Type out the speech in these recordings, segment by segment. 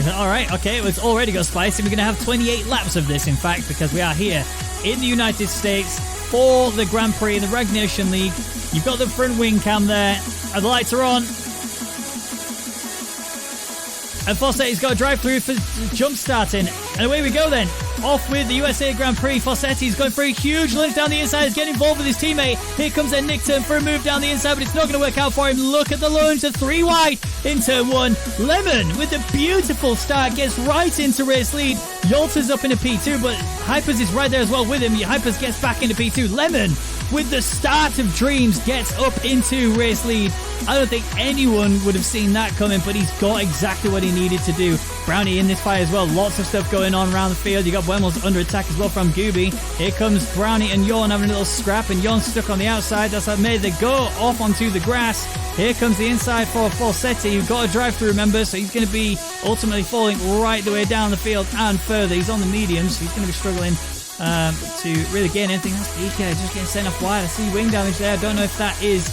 All right, okay, it's already got spicy. We're going to have 28 laps of this, in fact, because we are here in the United States for the Grand Prix in the Rwagnation League. You've got the front wing cam there. The lights are on. And Fossetti's got a drive-through for jump starting. And away we go then. Off with the USA Grand Prix. Fossetti's going for a huge lift down the inside. He's getting involved with his teammate. Here comes Etnictrn for a move down the inside, but it's not going to work out for him. Look at the lunge. The 3 wide in turn 1. Lemon with a beautiful start gets right into race lead. Yolta's up in a P2, but Hypers is right there as well with him. Hypers gets back into P2. Lemon with the start of dreams gets up into race lead. I don't think anyone would have seen that coming, but he's got exactly what he needed to do. Brownie in this fight as well. Lots of stuff going on around the field. You got Buemo's under attack as well from Gooby. Here comes Brownie and Jorn having a little scrap, and Jorn's stuck on the outside. That's what made they go off onto the grass. Here comes the inside for Fossetti, who got a drive-through, remember, so he's going to be ultimately falling right the way down the field and further. He's on the mediums, so he's going to be struggling to really gain anything. That's DK just getting sent off wide. I see wing damage there. I don't know if that is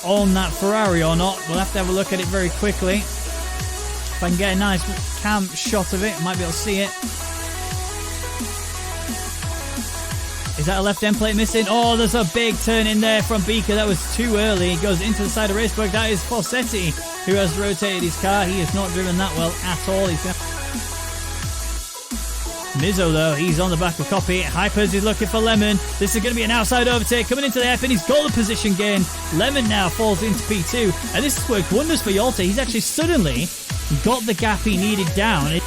on that Ferrari or not. We'll have to have a look at it very quickly. If I can get a nice cam shot of it, might be able to see it. Is that a left end plate missing? Oh, there's a big turn in there from Beaker. That was too early. He goes into the side of Racebug. That is Fossetti, who has rotated his car. He has not driven that well at all. He's going to... Mizzo, though, he's on the back of Copy. Hypers is looking for Lemon. This is going to be an outside overtake. Coming into the hairpin, he's got the position gain. Lemon now falls into P2. And this has worked wonders for Yolta. He's actually suddenly got the gap he needed down.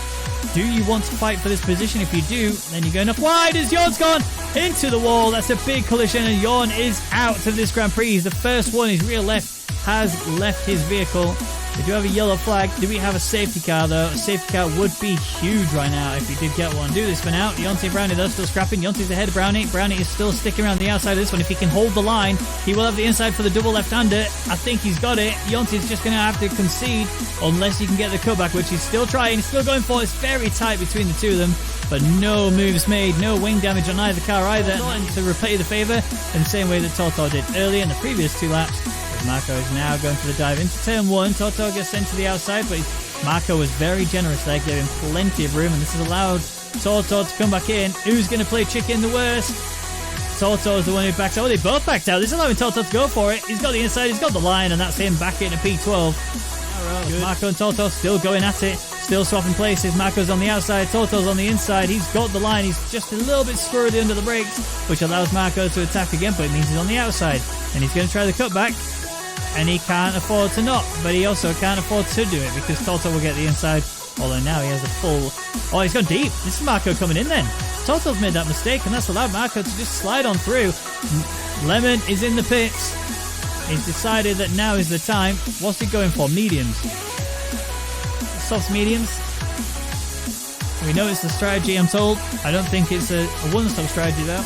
Do you want to fight for this position? If you do, then you're going up wide as Jorn's gone into the wall. That's a big collision, and Jorn is out of this Grand Prix. He's the first one. His rear left has left his vehicle. We do have a yellow flag. Do we have a safety car, though? A safety car would be huge right now if we did get one. Do this for now. Yonti and Brownie, though, still scrapping. Yonti's ahead of Brownie. Brownie is still sticking around the outside of this one. If he can hold the line, he will have the inside for the double left-hander. I think he's got it. Yonti's just going to have to concede unless he can get the cutback, which he's still trying. He's still going for. It's very tight between the two of them, but no moves made. No wing damage on either car either. Not to repay the favour in the same way that Toto did earlier in the previous 2 laps. Marco is now going for the dive into turn 1. Toto gets sent to the outside, but Marco was very generous there, gave him plenty of room, and this has allowed Toto to come back in. Who's going to play chicken the worst? Toto is the one who backs out. Oh, they both backed out. This is allowing Toto to go for it. He's got the inside, he's got the line, and that's him back in a P12. Marco and Toto still going at it, still swapping places. Marco's on the outside, Toto's on the inside. He's got the line, he's just a little bit squirrely under the brakes, which allows Marco to attack again, but it means he's on the outside. And he's going to try the cutback. And he can't afford to not, but he also can't afford to do it because Toto will get the inside. Although now he has a full... Oh, he's gone deep. This is Marco coming in then. Toto's made that mistake, and that's allowed Marco to just slide on through. Lemon is in the pits. He's decided that now is the time. What's he going for? Mediums. Softs, mediums. We know it's the strategy, I'm told. I don't think it's a one-stop strategy, though.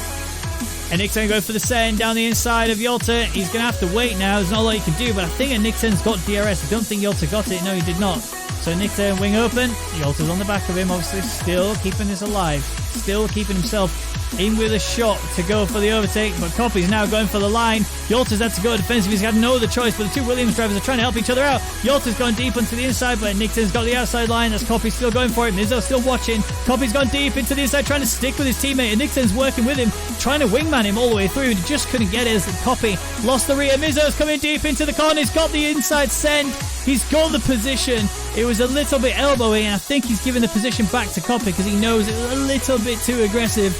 Etnictrn going for the send down the inside of Yolta. He's going to have to wait now. There's not a lot he can do, but I think Etnictrn's got DRS. I don't think Yolta got it. No, he did not. So Etnictrn wing open. Yolta's on the back of him, obviously. Still keeping this alive. Still keeping himself in with a shot to go for the overtake, but Copy's now going for the line. Yolta's had to go defensive. He's got no other choice, but the two Williams drivers are trying to help each other out. Yolta's gone deep onto the inside, but Etnictrn's got the outside line. That's Copy still going for it. Mizzo's still watching. Copy's gone deep into the inside, trying to stick with his teammate. Etnictrn's working with him, trying to wingman him all the way through. He just couldn't get it as Copy lost the rear. Mizzo's coming deep into the corner. He's got the inside send. He's got the position. It was a little bit elbowy, and I think he's giving the position back to Copy because he knows it was a little bit too aggressive.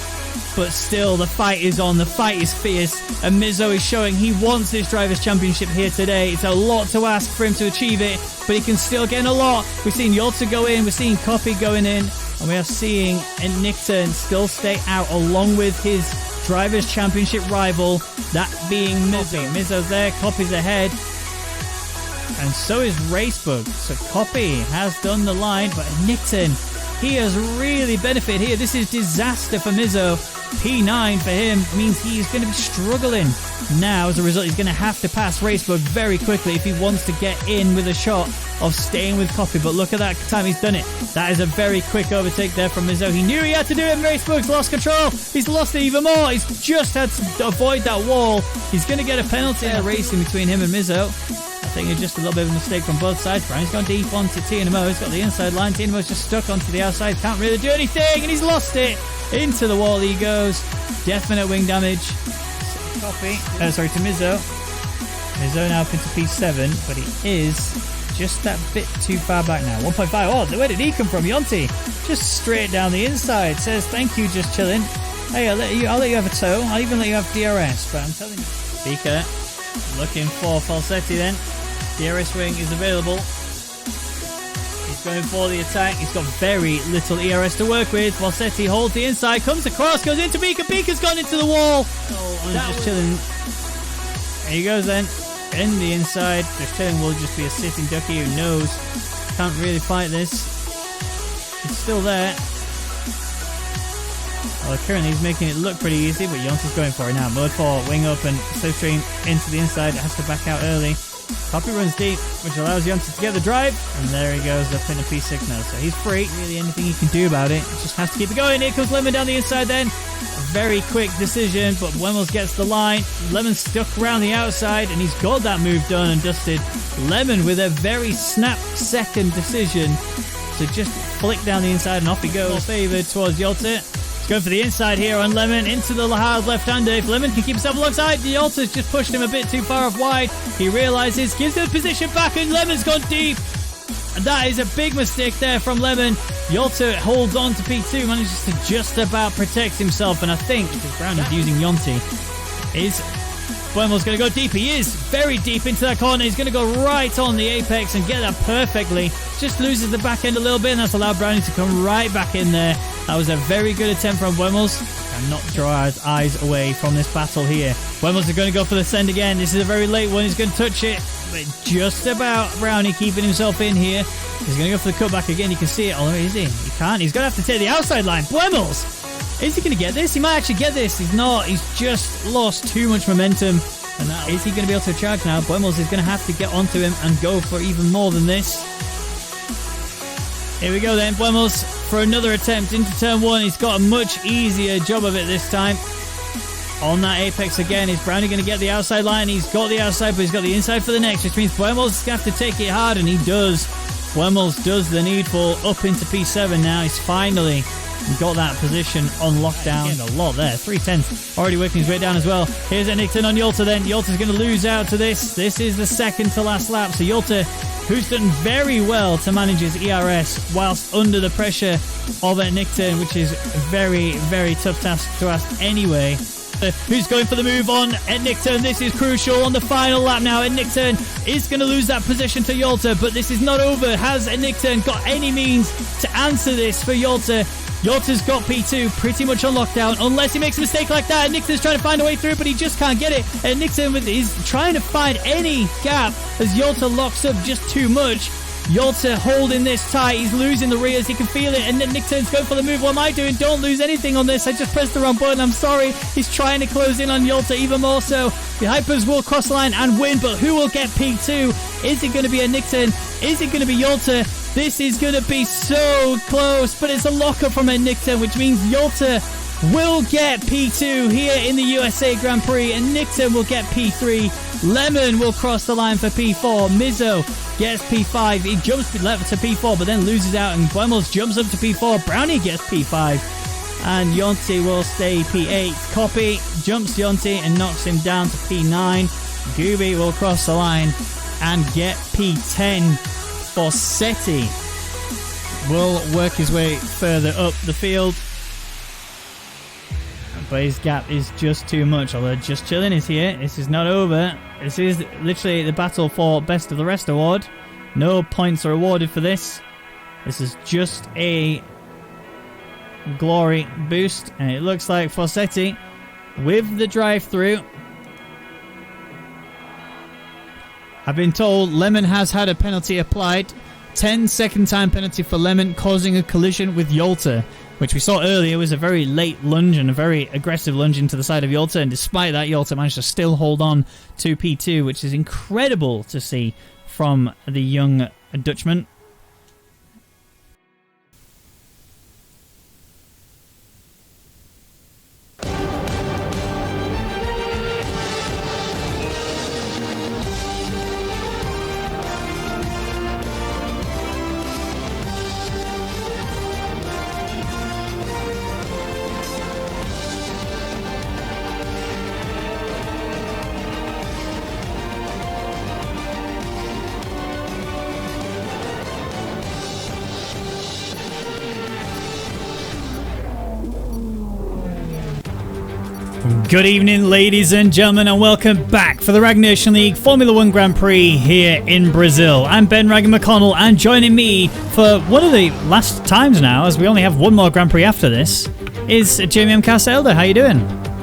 But still, the fight is on. The fight is fierce. And Mizzo is showing he wants this Drivers' Championship here today. It's a lot to ask for him to achieve it, but he can still get a lot. We've seen Yolta go in. We're seeing Copy going in. And we are seeing Etnictrn still stay out along with his Drivers' Championship rival, that being Mizzo. Mizzo's there. Copy's ahead. And so is Racebug. So Copy has done the line, but Etnictrn, he has really benefited here. This is disaster for Mizzo. P9 for him means he's going to be struggling. Now, as a result, he's going to have to pass Racebug very quickly if he wants to get in with a shot of staying with Copy. But look at that time he's done it. That is a very quick overtake there from Mizzo. He knew he had to do it, and Racebug's lost control. He's lost it even more. He's just had to avoid that wall. He's going to get a penalty in the racing between him and Mizzo. think it's just a little bit of a mistake from both sides. Brownie's gone deep onto TNMO. He's got the inside line. TNMO's just stuck onto the outside. Can't really do anything, and he's lost it. Into the wall he goes. Definite wing damage. Copy. Sorry, to Mizzo. Mizzo now up into P7, but he is just that bit too far back now. 1.5. Oh, where did he come from? Yonti. Just straight down the inside. Says, thank you, just chilling. Hey, I'll let you have a toe. I'll even let you have DRS, but I'm telling you. Speaker looking for Falsetti then. DRS wing is available. He's going for the attack. He's got very little ERS to work with. Falsetti holds the inside, comes across, goes into Beaker. Beaker's gone into the wall. Oh, I'm just chilling. There he goes then. In the inside. Just chilling will just be a sitting ducky who knows. Can't really fight this. It's still there. Well, currently he's making it look pretty easy, but Yonti's going for it now. Mode 4, wing open, slipstream into the inside. It has to back out early. Copy runs deep, which allows Yonti to get the drive. And there he goes up into P6 now. So he's free. Really anything he can do about it. Just has to keep it going. Here comes Lemon down the inside then. A very quick decision, but Wemmels gets the line. Lemon's stuck around the outside, and he's got that move done and dusted. Lemon with a very snap-second decision to just flick down the inside, and off he goes. Favoured towards Yolta. Going for the inside here on Lemon into the hard left-hander. If Lemon can keep himself alongside, the Yolta's just pushed him a bit too far off wide. He realises, gives the position back, and Lemon's gone deep. And that is a big mistake there from Lemon. Yolta holds on to P2, manages to just about protect himself, and I think, because Brownie's using Yonti, is Buemo's going to go deep. He is very deep into that corner. He's going to go right on the apex and get that perfectly. Just loses the back end a little bit, and that's allowed Brownie to come right back in there. That was a very good attempt from Buemos. And not draw his eyes away from this battle here. Buemos are going to go for the send again. This is a very late one. He's going to touch it. But just about Brownie keeping himself in here. He's going to go for the cutback again. You can see it. Oh, is he? He can't. He's going to have to take the outside line. Buemos! Is he going to get this? He might actually get this. He's not. He's just lost too much momentum. And that, is he going to be able to charge now? Buemos is going to have to get onto him and go for even more than this. Here we go then. Buemos for another attempt into turn one. He's got a much easier job of it this time. On that apex again. Is Brownie going to get the outside line? He's got the outside, but he's got the inside for the next, which means Buemos is going to have to take it hard, and he does. Buemos does the needful up into P7 now. He's finally got that position on lockdown. A lot there. 3/10 already working his way down as well. Here's Etnictrn on Yolta then. Yolta's going to lose out to this. This is the second to last lap. So Yolta, who's done very well to manage his ERS whilst under the pressure of Etnictrn, which is a very, very tough task to ask anyway. Who's going for the move on Etnictrn? This is crucial on the final lap now. Etnictrn is going to lose that position to Yolta, but this is not over. Has Etnictrn got any means to answer this for Yolta? Yolta's got P2 pretty much on lockdown, unless he makes a mistake like that. Etnictrn's trying to find a way through, but he just can't get it. Etnictrn is trying to find any gap as Yolta locks up just too much. Yolta holding this tight. He's losing the rears. He can feel it. And then Etnictrn's going for the move. What am I doing? Don't lose anything on this. I just pressed the wrong button. I'm sorry. He's trying to close in on Yolta even more so. The Hypers will cross the line and win, but who will get P2? Is it going to be Etnictrn? Is it going to be Yolta? This is going to be so close, but it's a lockup from Etnictrn, which means Yolta will get P2 here in the USA Grand Prix, and Etnictrn will get P3. Lemon will cross the line for P4. Mizzo gets P5. He jumps to P4, but then loses out, and Buemos jumps up to P4. Brownie gets P5, and Yonti will stay P8. Copy jumps Yonti and knocks him down to P9. Gooby will cross the line and get P10. Falsetti will work his way further up the field, but his gap is just too much. Although Just Chilling is here. This is not over. This is literally the battle for Best of the Rest award. No points are awarded for this. This is just a glory boost, and it looks like Falsetti with the drive-through. I've been told Lemon has had a penalty applied. 10-second time penalty for Lemon, causing a collision with Yolta, which we saw earlier was a very late lunge and a very aggressive lunge into the side of Yolta, and despite that, Yolta managed to still hold on to P2, which is incredible to see from the young Dutchman. Good evening, ladies and gentlemen, and welcome back for the Rwagnation League Formula 1 Grand Prix here in Brazil. I'm Ben Raggan McConnell, and joining me for one of the last times now, as we only have one more Grand Prix after this, is Jamie M. Elder. How you doing?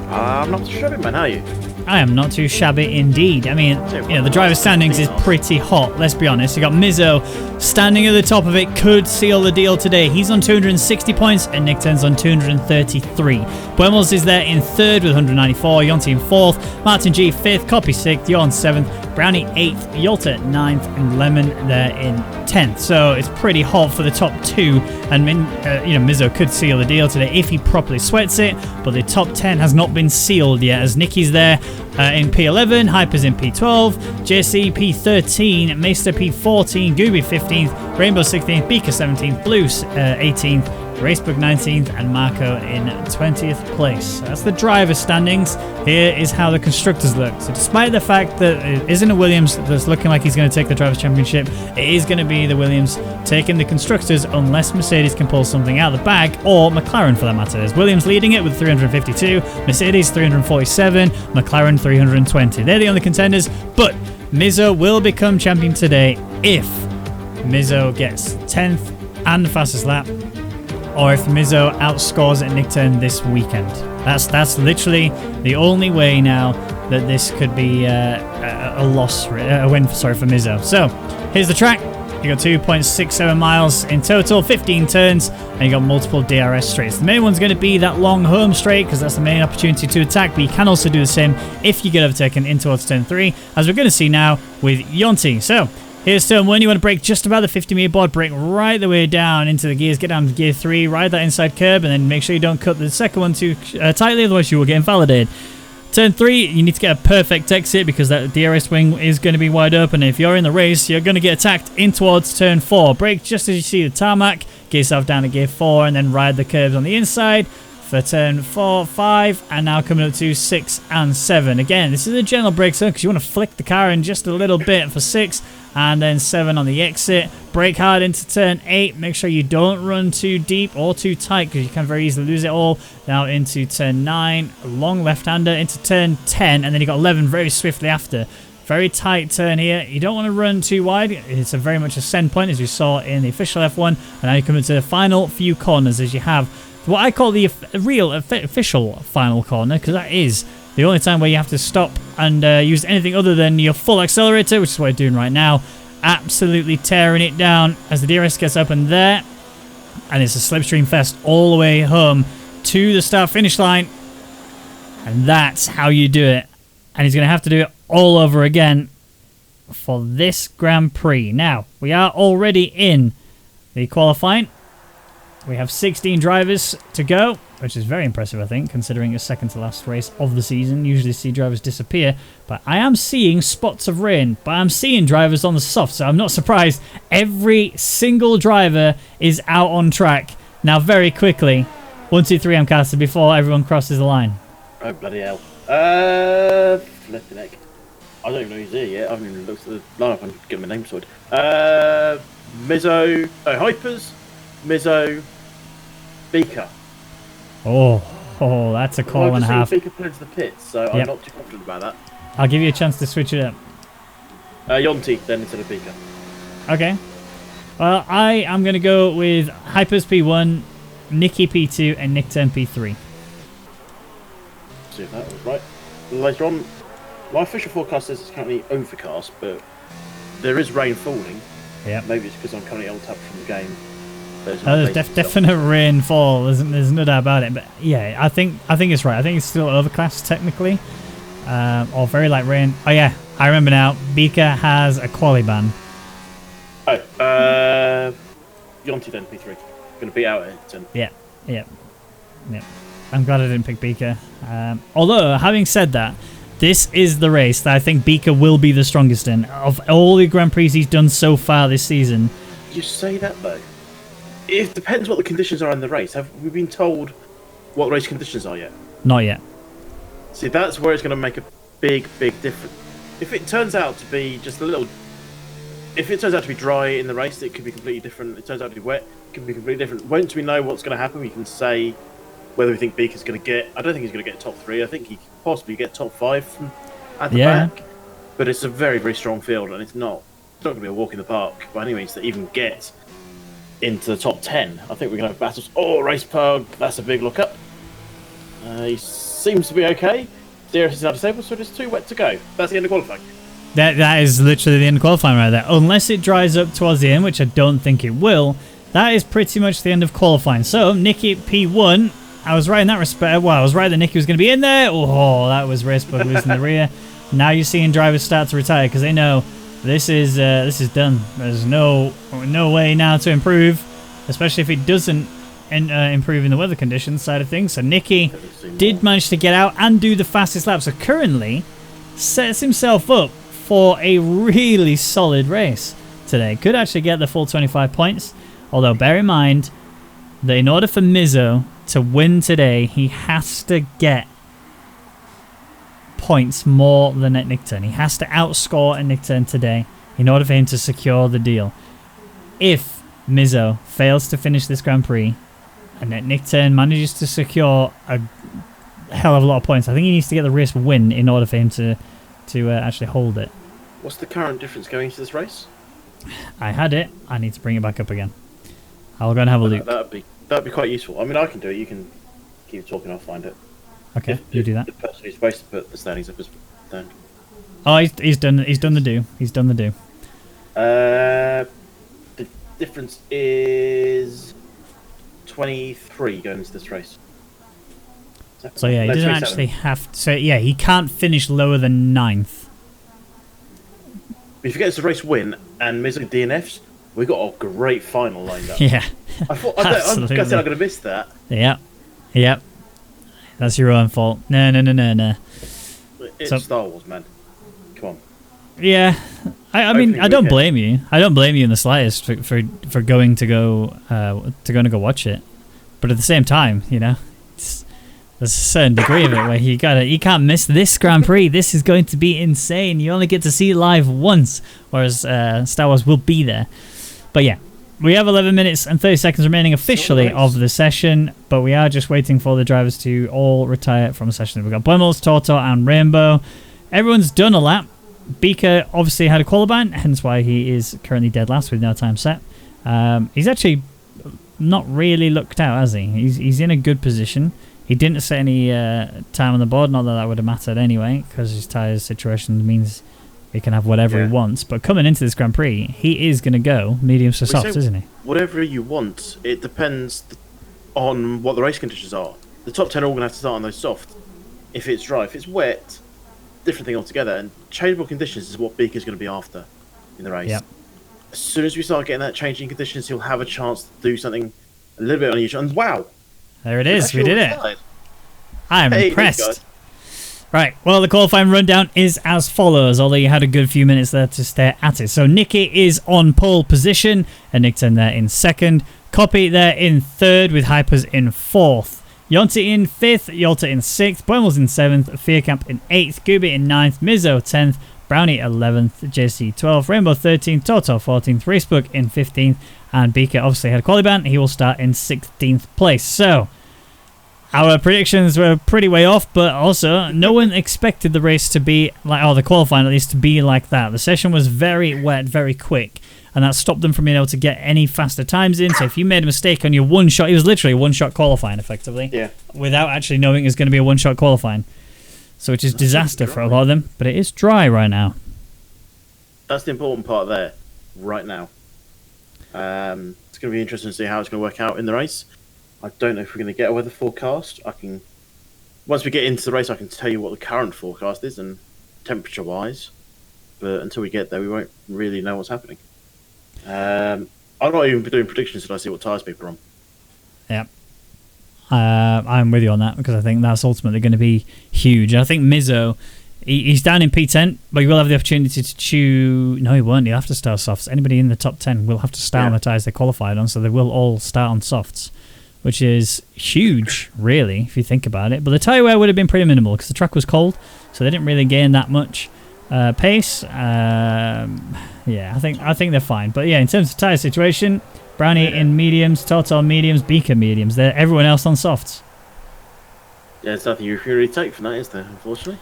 I'm not too shabby, man. How are you? I am not too shabby indeed. I mean, the driver standings is pretty hot, let's be honest. You got Mizzo standing at the top of it, could seal the deal today. He's on 260 points, and Etnictrn's on 233. Buemos is there in third with 194, Jonty in fourth, Martin G 5th, Copy 6th, Jorn 7th, Brownie 8th, Yolta 9th, and Lemon there in 10th. So it's pretty hot for the top two, and Mizzo could seal the deal today if he properly sweats it, but the top 10 has not been sealed yet, as Nicky's there in P11, Hyper's in P12, JC P13, Maester P14, Gooby 15th, Rainbow 16th, Beaker 17th, Blue 18th, Racebook 19th, and Marco in 20th place. So that's the driver standings. Here is how the constructors look. So despite the fact that it isn't a Williams that's looking like he's going to take the Drivers' Championship, it is going to be the Williams taking the constructors unless Mercedes can pull something out of the bag, or McLaren for that matter. There's Williams leading it with 352, Mercedes 347, McLaren 320. They're the only contenders, but Mizzo will become champion today if Mizzo gets 10th and the fastest lap, or if Mizzo outscores Etnictrn this weekend. That's literally the only way now that this could be a win for Mizzo. So here's the track. You got 2.67 miles in total, 15 turns, and you got multiple DRS straights. The main one's going to be that long home straight, because that's the main opportunity to attack, but you can also do the same if you get overtaken in towards turn 3, as we're going to see now with Jonty. So here's turn 1. You want to brake just about the 50-meter board, brake right the way down into the gears, get down to gear 3, ride that inside curb, and then make sure you don't cut the second one too tightly, otherwise you will get invalidated. Turn 3, you need to get a perfect exit because that DRS wing is going to be wide open. If you're in the race, you're going to get attacked in towards turn 4. Brake just as you see the tarmac, get yourself down to gear 4, and then ride the curbs on the inside for turn 4, 5, and now coming up to 6 and 7. Again, this is a gentle brake zone because you want to flick the car in just a little bit for 6, and then 7 on the exit. Brake hard into turn 8. Make sure you don't run too deep or too tight because you can very easily lose it all. Now into turn 9, a long left-hander into turn 10, and then you got 11 very swiftly after. Very tight turn here. You don't want to run too wide. It's a very much a send point, as we saw in the official F1. And now you come into the final few corners, as you have what I call the real official final corner, because that is the only time where you have to stop and use anything other than your full accelerator, which is what we're doing right now. Absolutely tearing it down as the DRS gets open there. And it's a slipstream fest all the way home to the start-finish line. And that's how you do it. And he's going to have to do it all over again for this Grand Prix. Now, we are already in the qualifying. We have 16 drivers to go, which is very impressive, I think, considering it's second to last race of the season. Usually see drivers disappear, but I am seeing spots of rain, but I'm seeing drivers on the soft, so I'm not surprised. Every single driver is out on track now very quickly. 1, 2, 3, I'm casted before everyone crosses the line. Oh, bloody hell. Flipping heck. I don't even know who's here yet. I haven't even looked at the lineup and get my name sorted. Mizzo, Hypers, Mizzo, Beaker. Oh, that's a call and a half. Beaker put into the pits, so yep. I'm not too confident about that. I'll give you a chance to switch it up. Jonty then instead of Beaker. Okay. Well, I am going to go with Hypers P1, Nicky P2, and Etnictrn P3. See if that was right. Later on, my official forecast says it's currently overcast, but there is rain falling. Yeah. Maybe it's because I'm currently on tap from the game. There's definite rainfall. There's no doubt about it. But yeah, I think it's right. I think it's still overcast technically, or very light rain. Oh yeah, I remember now. Beaker has a quali ban. Oh, Jonty then P3. Going to be out at 10. Yeah. I'm glad I didn't pick Beaker. Although having said that, this is the race that I think Beaker will be the strongest in of all the Grand Prix he's done so far this season. You say that though. It depends what the conditions are in the race. Have we been told what race conditions are yet? Not yet. See, that's where it's going to make a big difference. If it turns out to be just a little... If it turns out to be dry in the race, it could be completely different. If it turns out to be wet, it could be completely different. Once we know what's going to happen, we can say whether we think Beaker's going to get... I don't think he's going to get top 3. I think he could possibly get top 5 from at the back. But it's a very, very strong field, and it's not going to be a walk in the park by any means to even get into the top 10. I think we're going to have battles. Oh, Race Pug, that's a big look up. He seems to be okay. DRS is now disabled, so there's 2 wet to go. That's the end of qualifying. That is literally the end of qualifying right there. Unless it dries up towards the end, which I don't think it will, that is pretty much the end of qualifying. So, Nicky P1, I was right in that respect. Well, I was right that Nicky was going to be in there. Oh, that was Racebug losing the rear. Now you're seeing drivers start to retire because they know this is done. There's no way now to improve, especially if it doesn't improve in the weather conditions side of things. So Nicky did manage to get out and do the fastest lap. So currently sets himself up for a really solid race today. Could actually get the full 25 points. Although bear in mind that in order for Mizzo to win today, he has to get points more than Etnictrn. He has to outscore Etnictrn today in order for him to secure the deal. If Mizzo fails to finish this Grand Prix and Etnictrn manages to secure a hell of a lot of points, I think he needs to get the race win in order for him to actually hold it. What's the current difference going into this race? I had it. I need to bring it back up again. I'll go and have a look. That'd be quite useful. I mean, I can do it. You can keep talking. I'll find it. Okay, you do that. The person who's supposed to put the standings up is done. Oh, he's done the do. He's done the do. The difference is 23 going into this race. So yeah, he doesn't 27. actually have to. So yeah, he can't finish lower than 9th. If he gets a race win and Mizzo DNFs, we got a great final lined up. Yeah, I'm going to miss that. Yep. That's your own fault. No. It's Star Wars, man. Come on. Yeah, I mean, I don't blame you. I don't blame you in the slightest for going to go watch it. But at the same time, you know, there's a certain degree of it where you can't miss this Grand Prix. This is going to be insane. You only get to see it live once, whereas Star Wars will be there. But yeah, we have 11 minutes and 30 seconds remaining officially of the session, but we are just waiting for the drivers to all retire from the session. We've got Bummels, Toto, and Rainbow. Everyone's done a lap. Beaker obviously had a qualifying, hence why he is currently dead last with no time set. He's actually not really looked out, has he? He's in a good position. He didn't set any time on the board, not that that would have mattered anyway, because his tyres situation means he can have whatever he wants. But coming into this Grand Prix, he is going to go mediums to softs, isn't he? Whatever you want, it depends on what the race conditions are. The top 10 are all going to have to start on those soft. If it's dry, if it's wet, different thing altogether. And changeable conditions is what Beaker's going to be after in the race. Yep. As soon as we start getting that changing conditions, he'll have a chance to do something a little bit unusual. And wow! There it is. We did it. I'm impressed. Right, well, the qualifying rundown is as follows, although you had a good few minutes there to stare at it. So Nicky is on pole position, and Etnictrn there in 2nd. Copy there in 3rd, with Hypers in 4th. Yonti in 5th, Yolta in 6th, Bummels in 7th, Fearcamp in 8th, Gooby in 9th, Mizzo 10th, Brownie 11th, JC 12th, Rainbow 13th, Toto 14th, Racebook in 15th, and Beaker obviously had a quali ban. He will start in 16th place. So our predictions were pretty way off, but also no one expected the race to be like, or the qualifying at least, to be like that. The session was very wet, very quick, and that stopped them from being able to get any faster times in. So if you made a mistake on your one shot, it was literally a one-shot qualifying effectively, without actually knowing it was going to be a one-shot qualifying. So which is disaster for a lot of them, but it is dry right now. That's the important part there, right now. It's going to be interesting to see how it's going to work out in the race. I don't know if we're going to get a weather forecast. Once we get into the race, I can tell you what the current forecast is and temperature-wise. But until we get there, we won't really know what's happening. I'm not even doing predictions until I see what tyres people are on. Yeah. I'm with you on that because I think that's ultimately going to be huge. I think Mizzo, he's down in P10, but he will have the opportunity to choose. No, he won't. He'll have to start softs. Anybody in the top 10 will have to start on the tyres they qualified on, so they will all start on softs, which is huge, really, if you think about it. But the tyre wear would have been pretty minimal because the track was cold, so they didn't really gain that much pace. Yeah, I think they're fine. But yeah, in terms of tyre situation, Brownie in mediums, Toto mediums, Beaker mediums. Everyone else on softs. There's nothing you can really take from that, is there? Unfortunately.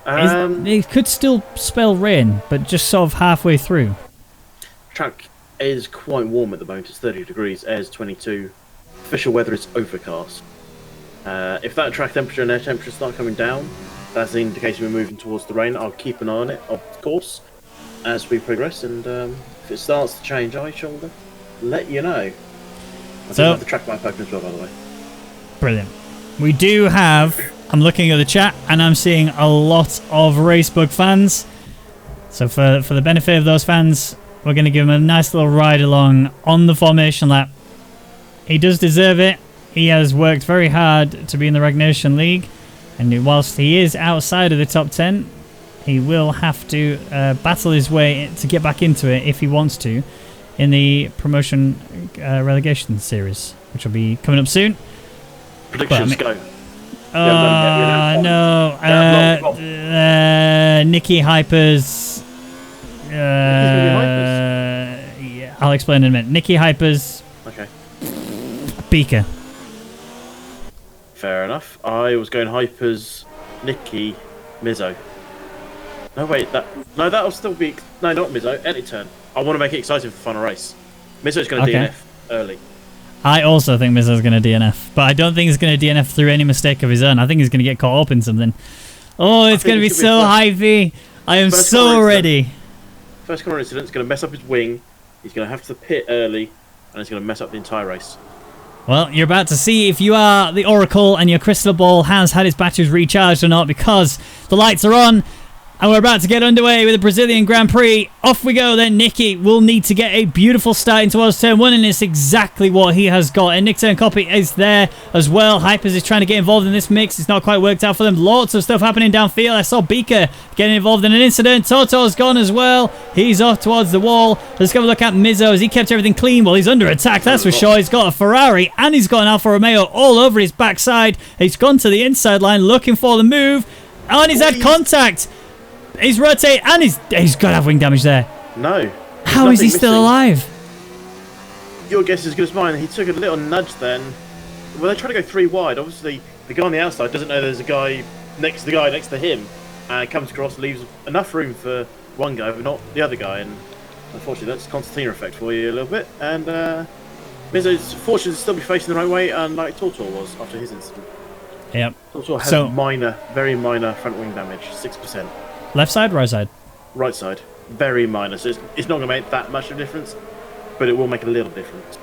It could still spell rain, but just sort of halfway through. Track is quite warm at the moment. It's 30 degrees. Air's 22. Official weather is overcast. If that track temperature and air temperature start coming down, that's the indication we're moving towards the rain. I'll keep an eye on it, of course, as we progress. And if it starts to change, I shall let you know. I do have the track map open as well, by the way. Brilliant. We do have... I'm looking at the chat, and I'm seeing a lot of Racebook fans. So for the benefit of those fans, we're going to give him a nice little ride along on the formation lap. He does deserve it. He has worked very hard to be in the Rwagnation League, and whilst he is outside of the top 10, he will have to battle his way to get back into it if he wants to in the promotion relegation series, which will be coming up soon. Predictions, go. No. Nikki Hypers. Yeah, I'll explain in a minute. Nikki Hypers. Okay. Beaker. Fair enough. I was going Hypers, Nikki, Mizzo. No, wait. That'll still be... No, not Mizzo. Etnictrn. I want to make it exciting for the final race. Mizzo's going to DNF early. I also think Mizzo's going to DNF, but I don't think he's going to DNF through any mistake of his own. I think he's going to get caught up in something. Oh, it's going to be so hypey. I am so ready. First corner incident is going to mess up his wing. He's going to have to pit early, and it's going to mess up the entire race. Well, you're about to see if you are the Oracle and your crystal ball has had its batteries recharged or not, because the lights are on. And we're about to get underway with the Brazilian Grand Prix. Off we go then. Nicky will need to get a beautiful start in towards turn 1, and it's exactly what he has got. And Etnictrn copy is there as well. Hypers is trying to get involved in this mix. It's not quite worked out for them. Lots of stuff happening downfield. I saw Beaker getting involved in an incident. Toto's gone as well. He's off towards the wall. Let's go have a look at Mizzo as he kept everything clean while he's under attack. That's for sure. He's got a Ferrari and he's got an Alfa Romeo all over his backside. He's gone to the inside line looking for the move. And he's had contact. He's rotated and he's got to have wing damage there. No. How is he still alive? Your guess is as good as mine. He took a little nudge then. Well, they're trying to go 3 wide. Obviously, the guy on the outside doesn't know there's a guy next to the guy next to him. And comes across, leaves enough room for one guy, but not the other guy. And unfortunately, that's Constantina effect for you a little bit. And Mizzo's fortunate to still be facing the right way, unlike Tortor was after his incident. Yep. Tortor has very minor front wing damage, 6%. Left side, right side? Right side. Very minor. So it's not going to make that much of a difference, but it will make a little difference.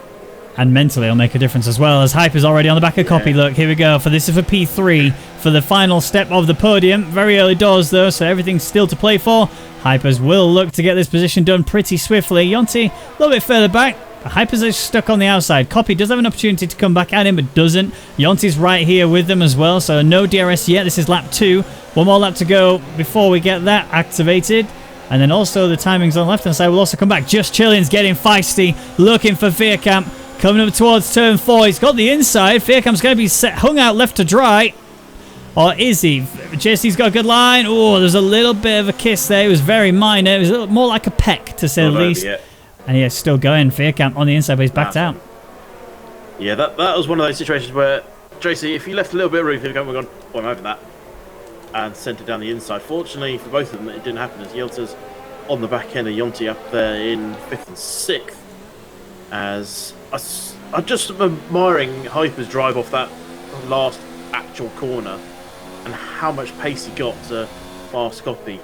And mentally it'll make a difference as well, as Hyper's already on the back of copy. Look, here we go. This is for P3 for the final step of the podium. Very early doors though, so everything's still to play for. Hypers will look to get this position done pretty swiftly. Yonti a little bit further back. Hypers is stuck on the outside. Copy does have an opportunity to come back at him, but doesn't. Yonti's right here with them as well, so no DRS yet. This is lap 2. One more lap to go before we get that activated. And then also the timings on the left-hand side will also come back. Just Chilling's getting feisty, looking for Veerkamp. Coming up towards turn 4. He's got the inside. Veerkamp's going to be hung out left to dry. Or is he? JC's got a good line. Oh, there's a little bit of a kiss there. It was very minor. It was a little more like a peck, to say the least. And yeah, still going. Veerkamp on the inside, but he's backed out. Yeah, that was one of those situations where, JC, if you left a little bit of room, Veerkamp would have gone, oh, I'm over that. And sent it down the inside. Fortunately for both of them, it didn't happen, as Yilta's on the back end of Yonti up there in 5th and 6th. As I'm just admiring Hyper's drive off that last actual corner and how much pace he got to fast copy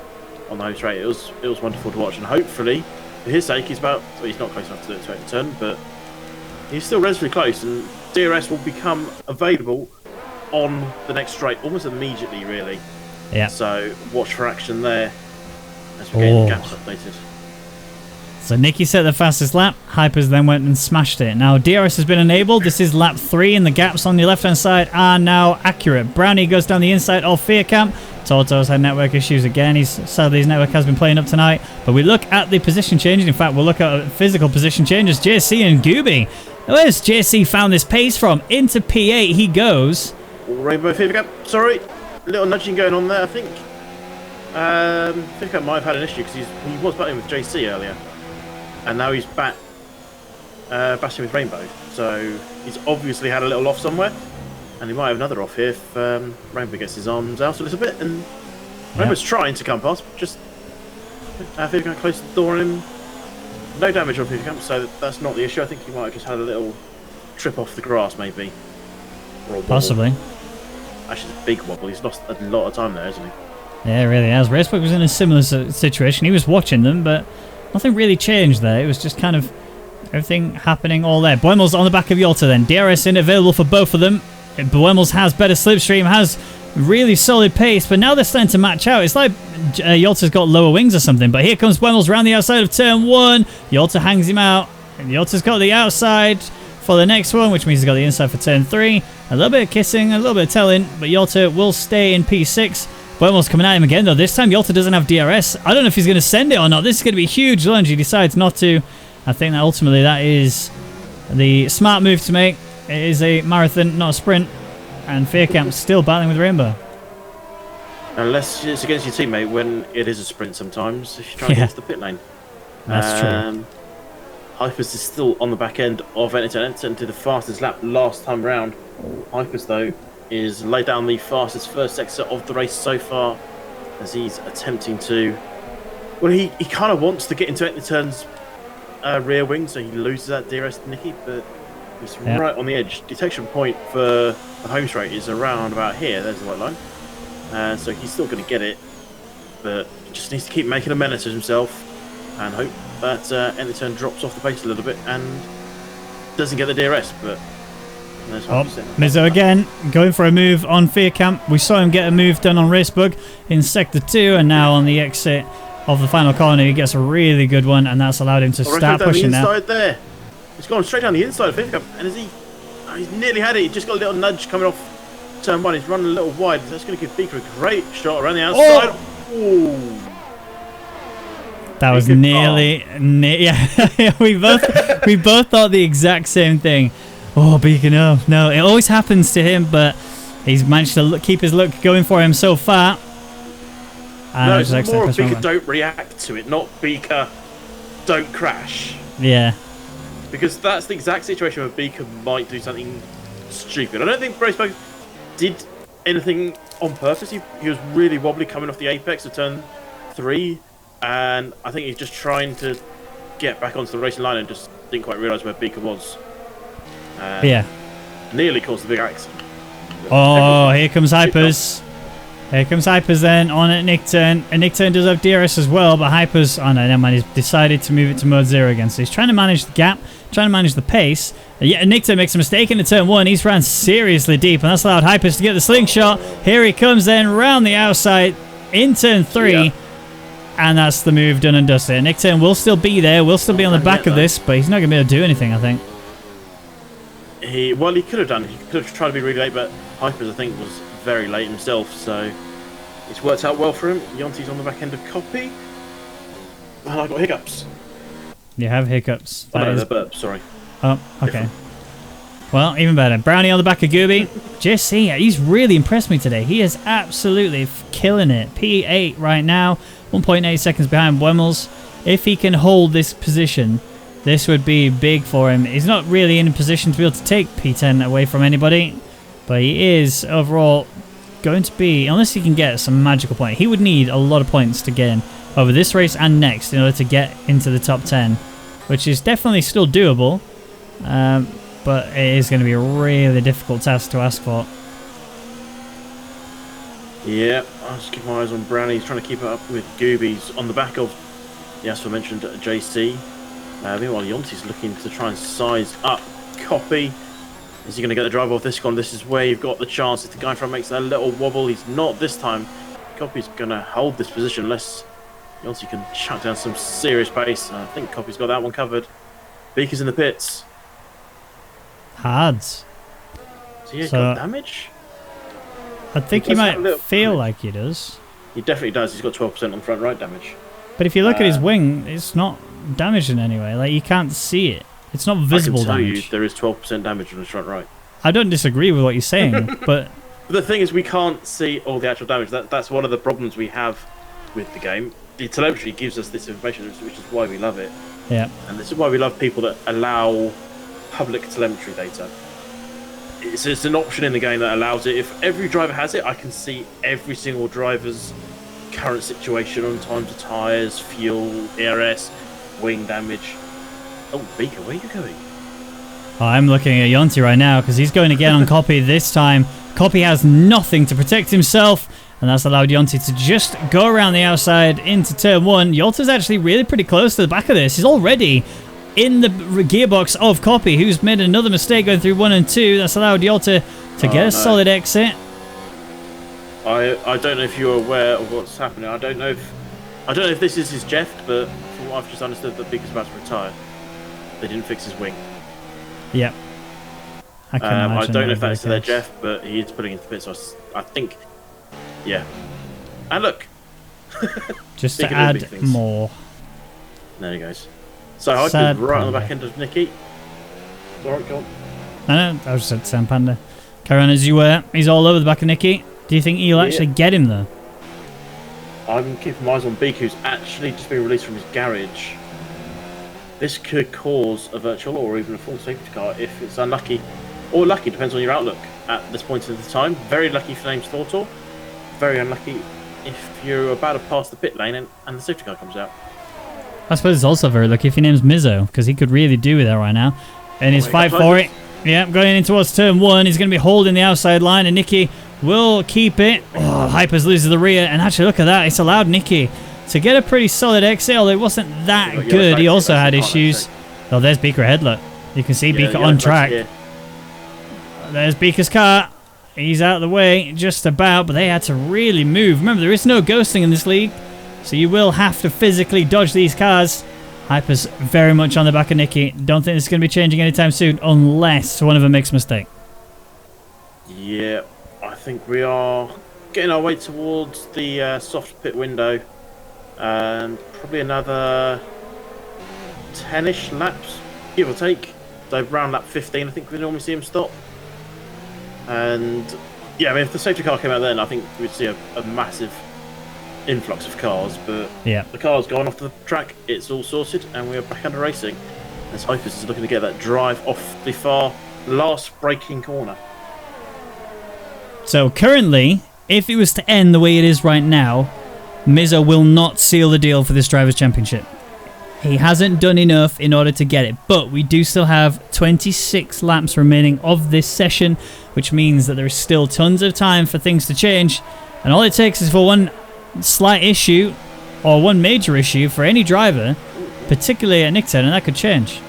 on the home straight. It was wonderful to watch, and hopefully, for his sake, he's not close enough to do it to turn, but he's still relatively close, and DRS will become available on the next straight almost immediately, really. Yeah. So watch for action there as we're getting the gaps updated. So Nicky set the fastest lap. Hypers then went and smashed it. Now DRS has been enabled. This is lap 3, and the gaps on the left-hand side are now accurate. Brownie goes down the inside of Veerkamp. Toto's had network issues again. Sadly, his network has been playing up tonight. But we look at the position changes. In fact, we'll look at physical position changes. JC and Gooby. Where's JC found this pace from? Into P8 he goes. Rainbow Veerkamp. Sorry, a little nudging going on there, I think. Veerkamp might have had an issue because he was battling with JC earlier. And now he's back bashing with Rainbow. So he's obviously had a little off somewhere. And he might have another off here if Rainbow gets his arms out a little bit. And Rainbow's trying to come past, but just Vivian close the door on him. No damage on Vivian, so that's not the issue. I think he might have just had a little trip off the grass, maybe. Or a wobble. Possibly. Actually, it's a big wobble. He's lost a lot of time there, hasn't he? Yeah, it really has. Racebook was in a similar situation. He was watching them, but nothing really changed there. It was just kind of everything happening all there. Boemel's on the back of Yalta then. DRS in available for both of them. Boemel's has better slipstream, has really solid pace, but now they're starting to match out. It's like Yalta's got lower wings or something, but here comes Boemel's around the outside of turn 1. Yalta hangs him out, and Yalta's got the outside for the next one, which means he's got the inside for turn 3. A little bit of kissing, a little bit of telling, but Yalta will stay in P6. Boemel's coming at him again, though. This time, Yalta doesn't have DRS. I don't know if he's going to send it or not. This is going to be a huge lunge. He decides not to. I think that ultimately that is the smart move to make. It is a marathon, not a sprint. And Fearcamp's still battling with Rainbow. Unless it's against your teammate when it is a sprint sometimes, if you try to get to the pit lane. That's true. Hypers is still on the back end of Etnictrn. Etnictrn did the fastest lap last time round. Hypers, though, is laid down the fastest first sector of the race so far, as he's attempting to... Well, he kind of wants to get into Etnictrn's rear wing, so he loses that DRS to Nicky, but he's right on the edge. Detection point for the home straight is around about here. There's the white line. So he's still going to get it, but he just needs to keep making a menace of himself and hope that Etnictrn drops off the pace a little bit and doesn't get the DRS, but... Mizzo again, going for a move on Fearcamp. We saw him get a move done on Racebug in Sector 2, and now on the exit of the final corner, he gets a really good one, and that's allowed him to start pushing now. Inside there. He's gone straight down the inside of Fearcamp, and he's nearly had it. He's just got a little nudge coming off turn 1. He's running a little wide. That's going to give Beaker a great shot around the outside. Oh! That was nearly... yeah, we both thought the exact same thing. Oh, Beaker, no. It always happens to him, but he's managed to keep his luck going for him so far. No, it's more of Beaker don't react to it, not Beaker don't crash. Yeah. Because that's the exact situation where Beaker might do something stupid. I don't think Racebug did anything on purpose. He was really wobbly coming off the apex of turn 3, and I think he's just trying to get back onto the racing line and just didn't quite realise where Beaker was. Yeah. Nearly caused a big accident. Oh, here comes Hypers. Here comes Hypers then on Etnictrn. Etnictrn does have DRS as well, but Hypers... Oh, no, never mind. He's decided to move it to mode 0 again. So he's trying to manage the gap, trying to manage the pace. Yeah, Etnictrn makes a mistake into turn 1. He's ran seriously deep, and that's allowed Hypers to get the slingshot. Here he comes then round the outside in turn 3. Yeah. And that's the move done and dusted. Etnictrn will still be there, will still be on the back of this, but he's not going to be able to do anything, I think. He could have done. He could have tried to be really late, but Hypers, I think, was very late himself, so it's worked out well for him. Yonti's on the back end of copy. And I got hiccups. You have hiccups. Oh, no, they're burps, sorry. Oh, okay. Well, even better. Brownie on the back of Gooby. JC, he's really impressed me today. He is absolutely killing it. P8 right now, 1.8 seconds behind Wemmels. If he can hold this position, this would be big for him. He's not really in a position to be able to take P10 away from anybody, but he is overall going to be, unless he can get some magical point, he would need a lot of points to gain over this race and next in order to get into the top 10, which is definitely still doable, but it is going to be a really difficult task to ask for. Yeah, I'll just keep my eyes on Brownie. He's trying to keep it up with Goobies on the back of the aforementioned JC. Meanwhile, Yonti's looking to try and size up Copy. Is he going to get the drive off this one? This is where you've got the chance. If the guy in front makes that little wobble, he's not this time. Copy's going to hold this position unless Yonti can chuck down some serious pace. I think Copy's got that one covered. Beaker's in the pits. Hard. So he got damage? I think he might feel like he does. He definitely does. He's got 12% on front right damage. But if you look at his wing, it's not damaged in any way. Like, you can't see it. It's not visible damage. I can tell you there is 12% damage on his front right. I don't disagree with what you're saying, but... The thing is, we can't see all the actual damage. That's one of the problems we have with the game. The telemetry gives us this information, which is why we love it. Yeah. And this is why we love people that allow public telemetry data. it's an option in the game that allows it. If every driver has it, I can see every single driver's current situation on time to tyres, fuel, ERS, wing damage. Oh, Beaker, where are you going? Oh, I'm looking at Yonti right now because he's going again on Copy this time. Copy has nothing to protect himself, and that's allowed Yonti to just go around the outside into turn 1. Yolta's actually really pretty close to the back of this. He's already in the gearbox of Copy, who's made another mistake going through 1 and 2. That's allowed Yolta to get a solid exit. I don't know if you're aware of what's happening. I don't know if this is his Jeff, but from what I've just understood, that Beaker's about to retire. They didn't fix his wing. Yep. I don't know if that's their Jeff, but he is putting into the pit, so I think, yeah. And look, just to add more. There he goes. So Hyper's right on the back end of Nicky. Alright, go on. No, I just said Sam Panda. Carry on as you were. He's all over the back of Nicky. Do you think he'll actually get him though? I'm keeping my eyes on Beak, who's actually just been released from his garage. This could cause a virtual or even a full safety car if it's unlucky. Or lucky, depends on your outlook at this point in the time. Very lucky for name's Thortor. Very unlucky if you're about to pass the pit lane and the safety car comes out. I suppose it's also very lucky if your name's Mizzo, because he could really do with that right now. And his fight for it. Yeah, going in towards turn 1. He's going to be holding the outside line, and Nicky will keep it. Oh, Hypers loses the rear, and actually look at that. It's allowed Nicky to get a pretty solid exit, although it wasn't that good. He also had issues. Oh, there's Beaker ahead, look. You can see Beaker on track. There's Beaker's car. He's out of the way, just about, but they had to really move. Remember, there is no ghosting in this league, so you will have to physically dodge these cars. Hyper's very much on the back of Nicky. Don't think this is going to be changing anytime soon, unless one of them makes a mistake. Yeah, I think we are getting our way towards the soft pit window. And probably another 10-ish laps, give or take. So around lap 15, I think we normally see him stop. And yeah, I mean, if the safety car came out then, I think we'd see a massive influx of cars. But yeah, the car's gone off the track, it's all sorted, and we are back under racing. As Hypers is looking to get that drive off the far last braking corner. So currently, if it was to end the way it is right now, Mizzo will not seal the deal for this Drivers' Championship. He hasn't done enough in order to get it, but we do still have 26 laps remaining of this session, which means that there is still tons of time for things to change, and all it takes is for one slight issue, or one major issue for any driver, particularly at Etnictrn, and that could change.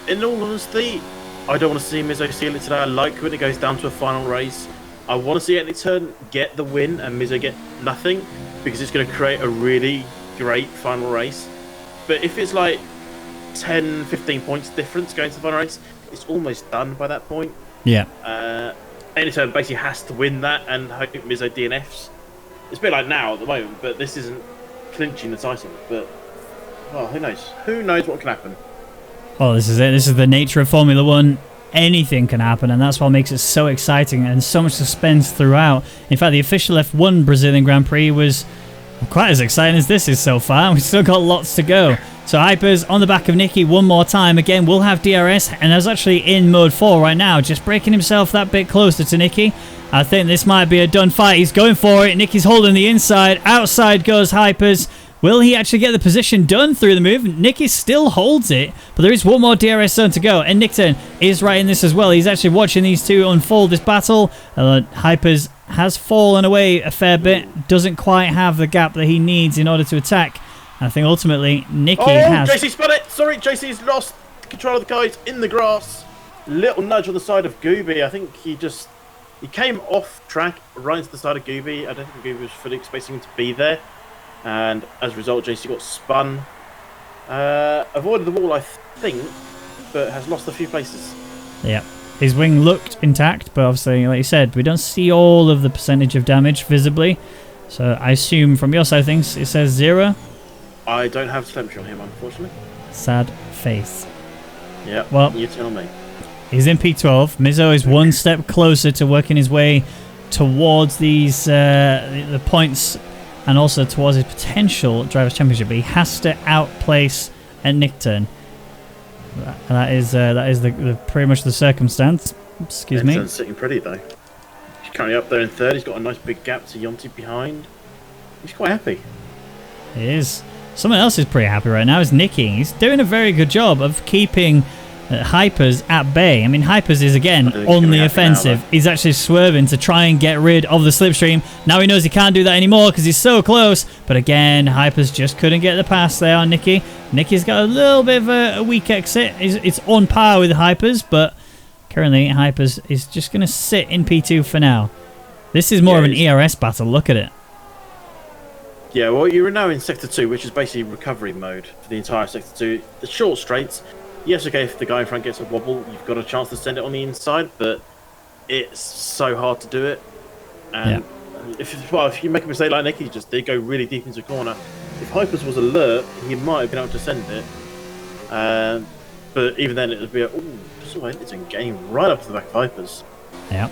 In all honesty, I don't want to see Mizzo seal it today. I like when it goes down to a final race. I want to see Etnictrn get the win and Mizzo get nothing, because it's going to create a really great final race. But if it's like 10, 15 points difference going to the final race, it's almost done by that point. Yeah. Etnictrn basically has to win that and hope Mizzo DNFs. It's a bit like now at the moment, but this isn't clinching the title. But, well, who knows? Who knows what can happen? Well, this is it. This is the nature of Formula 1. Anything can happen, and that's what makes it so exciting and so much suspense throughout. In fact, the official F1 Brazilian Grand Prix was quite as exciting as this is so far. We've still got lots to go. So Hyper's on the back of Nicky one more time. Again, we'll have DRS, and is actually in mode 4 right now, just breaking himself that bit closer to Nicky. I think this might be a done fight. He's going for it. Nicky's holding the inside. Outside goes Hyper's. Will he actually get the position done through the move? Nicky still holds it, but there is one more DRS zone to go. And Etnictrn is right in this as well. He's actually watching these two unfold this battle. Hypers has fallen away a fair bit. Doesn't quite have the gap that he needs in order to attack. And I think ultimately Nicky has... JC spun it! Sorry, JC's lost control of the car. He's in the grass. Little nudge on the side of Gooby. I think he came off track right into the side of Gooby. I don't think Gooby was fully expecting him to be there. And as a result, JC got spun. Avoided the wall, I think, but has lost a few places. Yeah. His wing looked intact, but obviously, like you said, we don't see all of the percentage of damage visibly. So I assume from your side of things, it says 0. I don't have telemetry on him, unfortunately. Sad face. Yeah, well, you tell me. He's in P12. Mizzo is one step closer to working his way towards these the points, and also towards his potential Drivers' Championship. But he has to outplace Etnictrn. That is the pretty much the circumstance. Excuse me. Etnictrn's sitting pretty though. He's currently up there in third. He's got a nice big gap to Yonti behind. He's quite happy. He is. Someone else is pretty happy right now is Nicky. He's doing a very good job of keeping Hypers at bay. I mean, Hypers is again on the offensive. He's actually swerving to try and get rid of the slipstream. Now he knows he can't do that anymore because he's so close. But again, Hypers just couldn't get the pass there on Nicky. Nicky's got a little bit of a weak exit. It's on par with Hypers, but currently Hypers is just going to sit in P2 for now. This is more of an ERS battle. Look at it. Yeah, well, you're now in Sector 2, which is basically recovery mode for the entire Sector 2. The short straights, yes, okay, if the guy in front gets a wobble, you've got a chance to send it on the inside, but it's so hard to do it. And if you make a mistake like Nicky just did, go really deep into a corner, if Hypers was alert, he might have been able to send it. But even then, it would be it's in game right up to the back of Hypers. Yeah.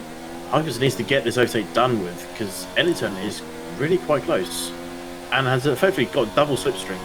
Hypers needs to get this overtake done with, because Etnictrn is really quite close. And has effectively got double slipstream.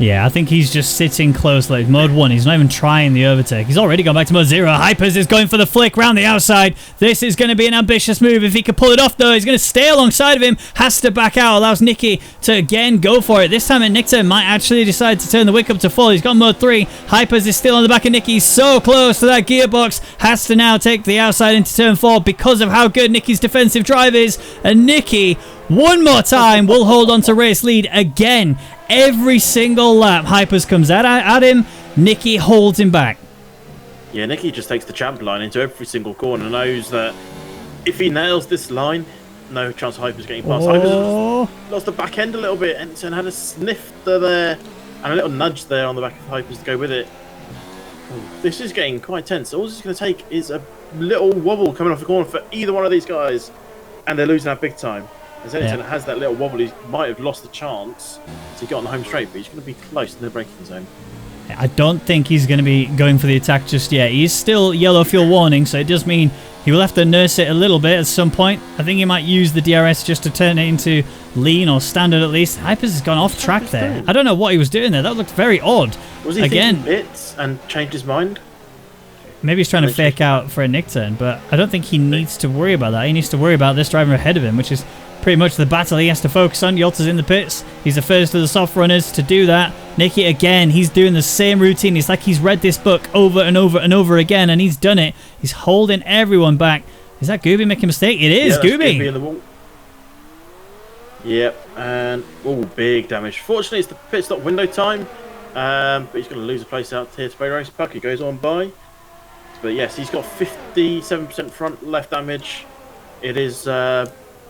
Yeah, I think he's just sitting close like mode 1. He's not even trying the overtake. He's already gone back to mode 0. Hypers is going for the flick round the outside. This is going to be an ambitious move. If he can pull it off, though, he's going to stay alongside of him. Has to back out. Allows Nicky to, again, go for it. This time, Etnictrn might actually decide to turn the wick up to full. He's got mode 3. Hypers is still on the back of Nicky. So close to that gearbox. Has to now take the outside into turn 4 because of how good Nicky's defensive drive is. And Nicky, one more time, will hold on to race lead again. Every single lap, Hypers comes at him. Nicky holds him back. Yeah, Nicky just takes the champ line into every single corner. Knows that if he nails this line, no chance of Hypers getting past. Hypers lost the back end a little bit. Etnictrn had a snifter there and a little nudge there on the back of Hypers to go with it. This is getting quite tense. All it's going to take is a little wobble coming off the corner for either one of these guys, and they're losing out big time. As Etnictrn has that little wobble, he might have lost the chance to get on the home straight, but he's going to be close to the braking zone. I don't think he's going to be going for the attack just yet. He's still yellow fuel warning, so it does mean he will have to nurse it a little bit at some point. I think he might use the DRS just to turn it into lean or standard at least. Hypers has gone off track there. I don't know what he was doing there. That looked very odd. Was he thinking bits and changed his mind? Maybe he's trying to fake out for a Etnictrn, but I don't think he needs to worry about that. He needs to worry about this driver ahead of him, which is pretty much the battle he has to focus on. Yolta's in the pits. He's the first of the soft runners to do that. Nicky, again, he's doing the same routine. It's like he's read this book over and over and over again, and he's done it. He's holding everyone back. Is that Gooby making a mistake? It is, Gooby. In the wall. Yep, and big damage. Fortunately, it's the pit stop window time, but he's going to lose a place out here to Bay Race Puck. He goes on by. But yes, he's got 57% front left damage. It is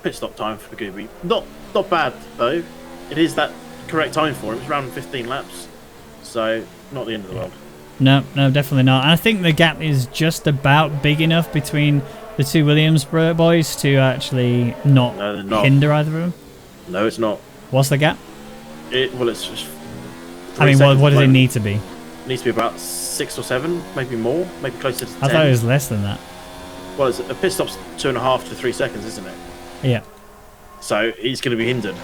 pit stop time for Gooby. Not bad though. It is that correct time for him. It's around 15 laps, so not the end of the world. No, definitely not. And I think the gap is just about big enough between the two Williams boys to actually not hinder either of them. No, it's not. What's the gap? It's just. I mean, what does it need to be? It needs to be about 6 or 7, maybe more, maybe closer to 10. I thought it was less than that. Well, a pit stop's 2.5 to 3 seconds, isn't it? Yeah. So he's going to be hindered.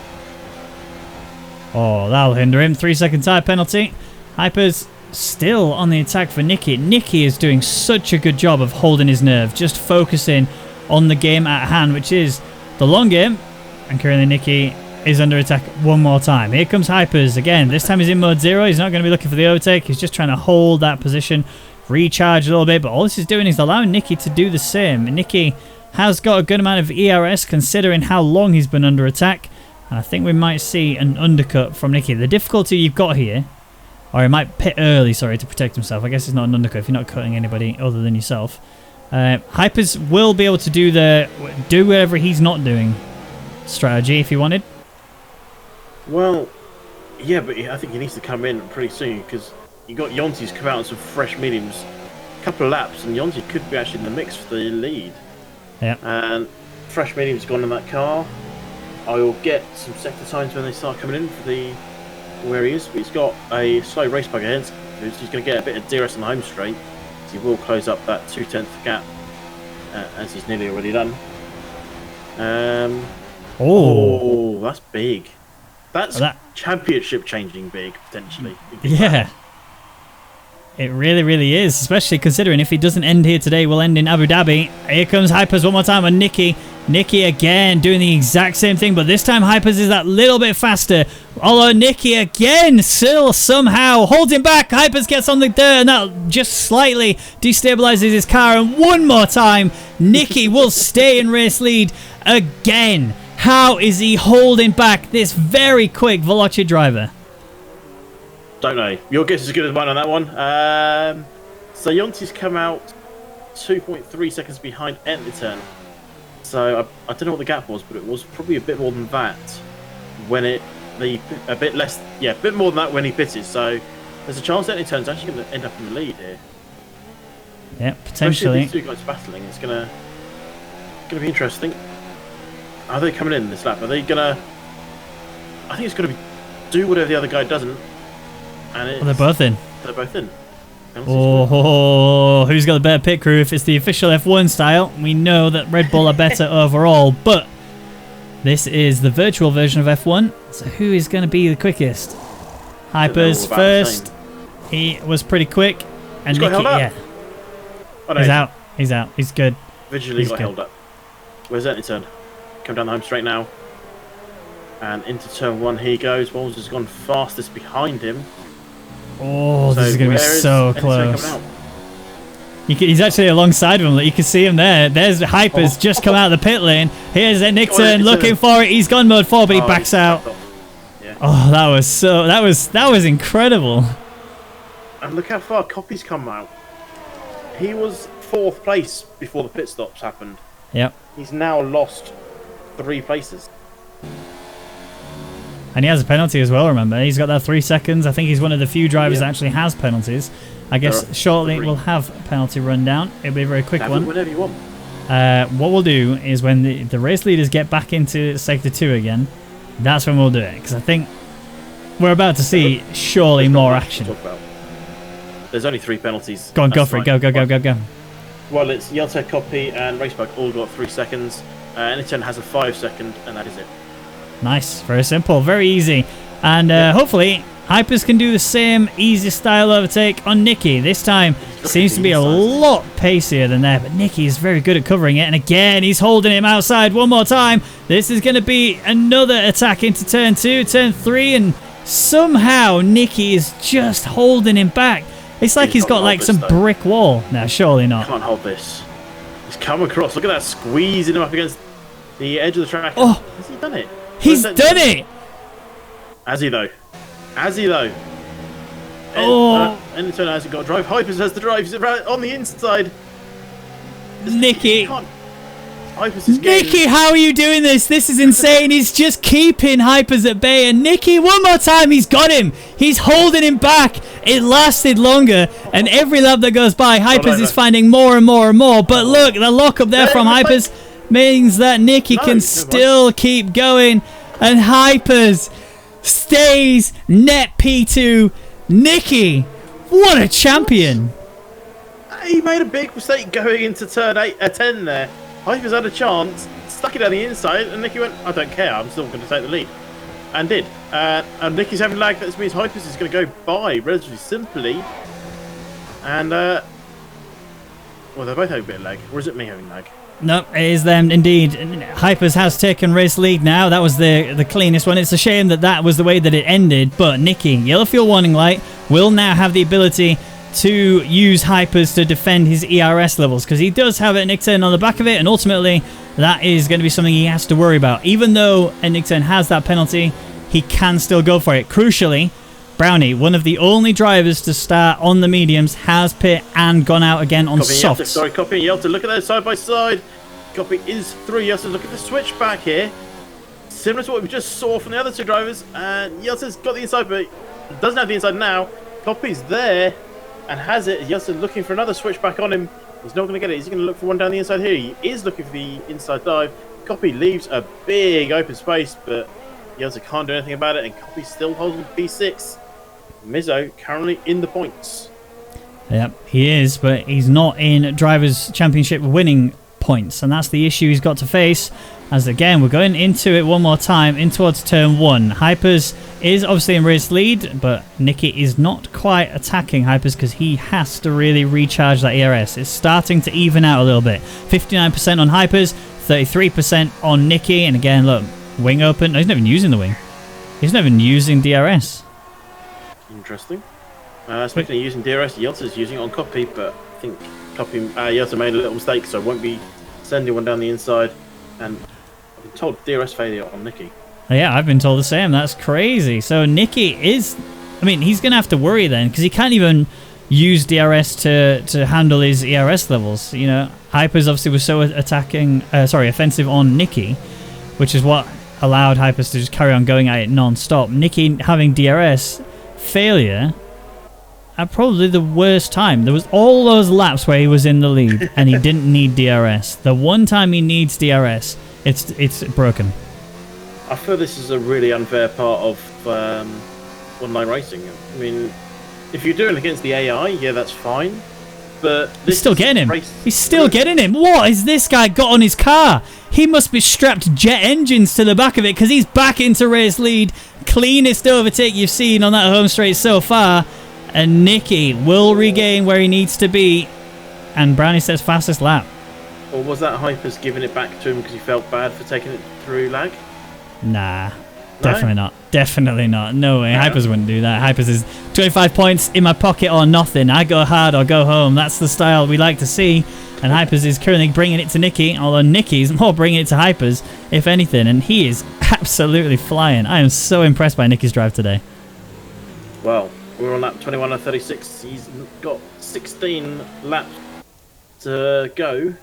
Oh, that'll hinder him. 3-second tyre penalty. Hypers still on the attack for Nicky. Nicky is doing such a good job of holding his nerve, just focusing on the game at hand, which is the long game. And currently Nicky is under attack one more time. Here comes Hypers again. This time he's in mode 0. He's not going to be looking for the overtake. He's just trying to hold that position, recharge a little bit. But all this is doing is allowing Nicky to do the same. Nicky has got a good amount of ERS considering how long he's been under attack. And I think we might see an undercut from Nicky. The difficulty you've got here, or he might pit early, sorry, to protect himself. I guess it's not an undercut if you're not cutting anybody other than yourself. Hypers will be able to do whatever he's not doing strategy if he wanted. Well, yeah, but I think he needs to come in pretty soon because you got Yonti's come out on some fresh mediums, a couple of laps, and Yonti could be actually in the mix for the lead. Yeah. And fresh mediums gone in that car. I will get some sector times when they start coming in for the where he is. But he's got a slow race bug ahead. He's going to get a bit of DRS on the home straight. So he will close up that 2/10 gap as he's nearly already done. Oh, that's big. That's championship changing big, potentially. Yeah. It really, really is, especially considering if he doesn't end here today, we'll end in Abu Dhabi. Here comes Hypers one more time on Nicky. Nicky again doing the exact same thing, but this time Hypers is that little bit faster. Although Nicky again still somehow holds him back. Hypers gets on the dirt and that just slightly destabilizes his car. And one more time, Nicky will stay in race lead again. How is he holding back this very quick Veloci driver? Don't know. Your guess is as good as mine on that one. So Yonti's come out 2.3 seconds behind Etnictrn. So I don't know what the gap was, but it was probably a bit more than that when a bit more than that when he pitted. So there's a chance Etnictrn's actually going to end up in the lead here. Yeah, potentially. Especially if these two guys battling, it's gonna be interesting. Are they coming in this lap? Are they gonna? I think it's gonna be do whatever the other guy doesn't. And they're both in. They're both in. Oh, who's got the better pit crew? If it's the official F1 style, we know that Red Bull are better overall, but this is the virtual version of F1, so who is going to be the quickest? Hypers first. He was pretty quick. And Nicky, yeah. Oh, no, he's out. He's out. He's good. Visually got held up. Where's Etnictrn? Come down the home straight now. And into turn one he goes. Walls has gone fastest behind him. Oh, this is going to be so close. He's actually alongside of him. You can see him there. There's Hypers just come out of the pit lane. Here's Etnictrn looking for it. He's gone mode 4, but he backs out. Yeah. Oh, that was incredible. And look how far Copy's come out. He was 4th place before the pit stops happened. Yep. He's now lost 3 places. And he has a penalty as well, remember. He's got that 3 seconds. I think he's one of the few drivers that actually has penalties. I guess shortly we'll have a penalty rundown. It'll be a very quick one. Whenever you want. What we'll do is when the race leaders get back into Sector 2 again, that's when we'll do it. Because I think we're about to see surely more action. There's only 3 penalties. Go on, go for it. Go. Well, it's Yelta, Copy, and Racebug all got 3 seconds. Etnictrn has a 5 second, and that is it. Nice, very simple, very easy. And hopefully Hypers can do the same easy style overtake on Nicky. This time seems to be a lot pacier than there, but Nicky is very good at covering it. And again, he's holding him outside one more time. This is going to be another attack into turn 2, turn 3, and somehow Nicky is just holding him back. It's like he's got like some brick wall. No, surely not. Can't hold this. He's come across. Look at that, squeezing him up against the edge of the track. Oh, has he done it? He's done it! Has he though? Oh! Etnictrn hasn't got to drive. Hypers has to drive. He's on the inside. Nicky! Hypers is Nicky, how are you doing this? This is insane. He's just keeping Hypers at bay. And Nicky, one more time, he's got him. He's holding him back. It lasted longer. And every lap that goes by, Hypers is finding more and more and more. But look, the lock up there from Hypers means that Nicky can still keep going. And Hypers stays net P2. Nicky, what a champion. He made a big mistake going into turn 10 there. Hypers had a chance, stuck it on the inside, and Nicky went, I don't care, I'm still going to take the lead. And did. And Nicky's having lag, that means Hypers is going to go by relatively simply. And, well, they're both having a bit of lag. Or is it me having lag? No, it is them indeed. Hypers has taken race lead now. That was the cleanest one. It's a shame that was the way that it ended. But Nicky, yellow fuel warning light, will now have the ability to use Hypers to defend his ERS levels, because he does have Etnictrn on the back of it, and ultimately that is going to be something he has to worry about. Even though Etnictrn has that penalty, he can still go for it. Crucially, Brownie, one of the only drivers to start on the mediums, has pit and gone out again on softs. Sorry, Copy and Yelta, look at those side by side. Copy is through. Yelta, look at the switch back here. Similar to what we just saw from the other 2 drivers. And Yelta's got the inside, but doesn't have the inside now. Copy's there and has it. Yelta looking for another switch back on him. He's not going to get it. He's going to look for one down the inside here. He is looking for the inside dive. Copy leaves a big open space, but Yelta can't do anything about it, and Copy's still holding P6. Mizzo currently in the points. Yep, he is, but he's not in Drivers' Championship winning points, and that's the issue he's got to face. As again, we're going into it one more time, in towards turn 1. Hypers is obviously in race lead, but Nicky is not quite attacking Hypers because he has to really recharge that ERS. It's starting to even out a little bit. 59% on Hypers, 33% on Nicky, and again, look, wing open. No, he's not even using the wing. He's not even using DRS. Interesting. Speaking of using DRS, Yeltsin's using it on copy, but I think Yeltsin made a little mistake, so won't be sending one down the inside. And I've been told DRS failure on Nicky. Yeah, I've been told the same. That's crazy. So Nicky is... I mean, he's going to have to worry then, because he can't even use DRS to handle his ERS levels. You know, Hypers obviously was so offensive on Nicky, which is what allowed Hypers to just carry on going at it non-stop. Nicky having DRS failure at probably the worst time. There was all those laps where he was in the lead and he didn't need DRS. The one time he needs DRS, it's broken. I feel this is a really unfair part of online racing. I mean, if you're doing it against the AI, yeah, that's fine. But he's still getting him. He's still getting him. What has this guy got on his car? He must be strapped jet engines to the back of it because he's back into race lead. Cleanest overtake you've seen on that home straight so far. And Nicky will regain where he needs to be. And Brownie says fastest lap. Or was that Hypers giving it back to him because he felt bad for taking it through lag? Nah. Definitely not. Definitely not. No way. Yeah. Hypers wouldn't do that. Hypers is 25 points in my pocket or nothing. I go hard or go home. That's the style we like to see. And Hypers is currently bringing it to Nicky, although Nicky's more bringing it to Hypers, if anything. And he is absolutely flying. I am so impressed by Nicky's drive today. Well, we're on lap 21 and 36. He's got 16 laps to go.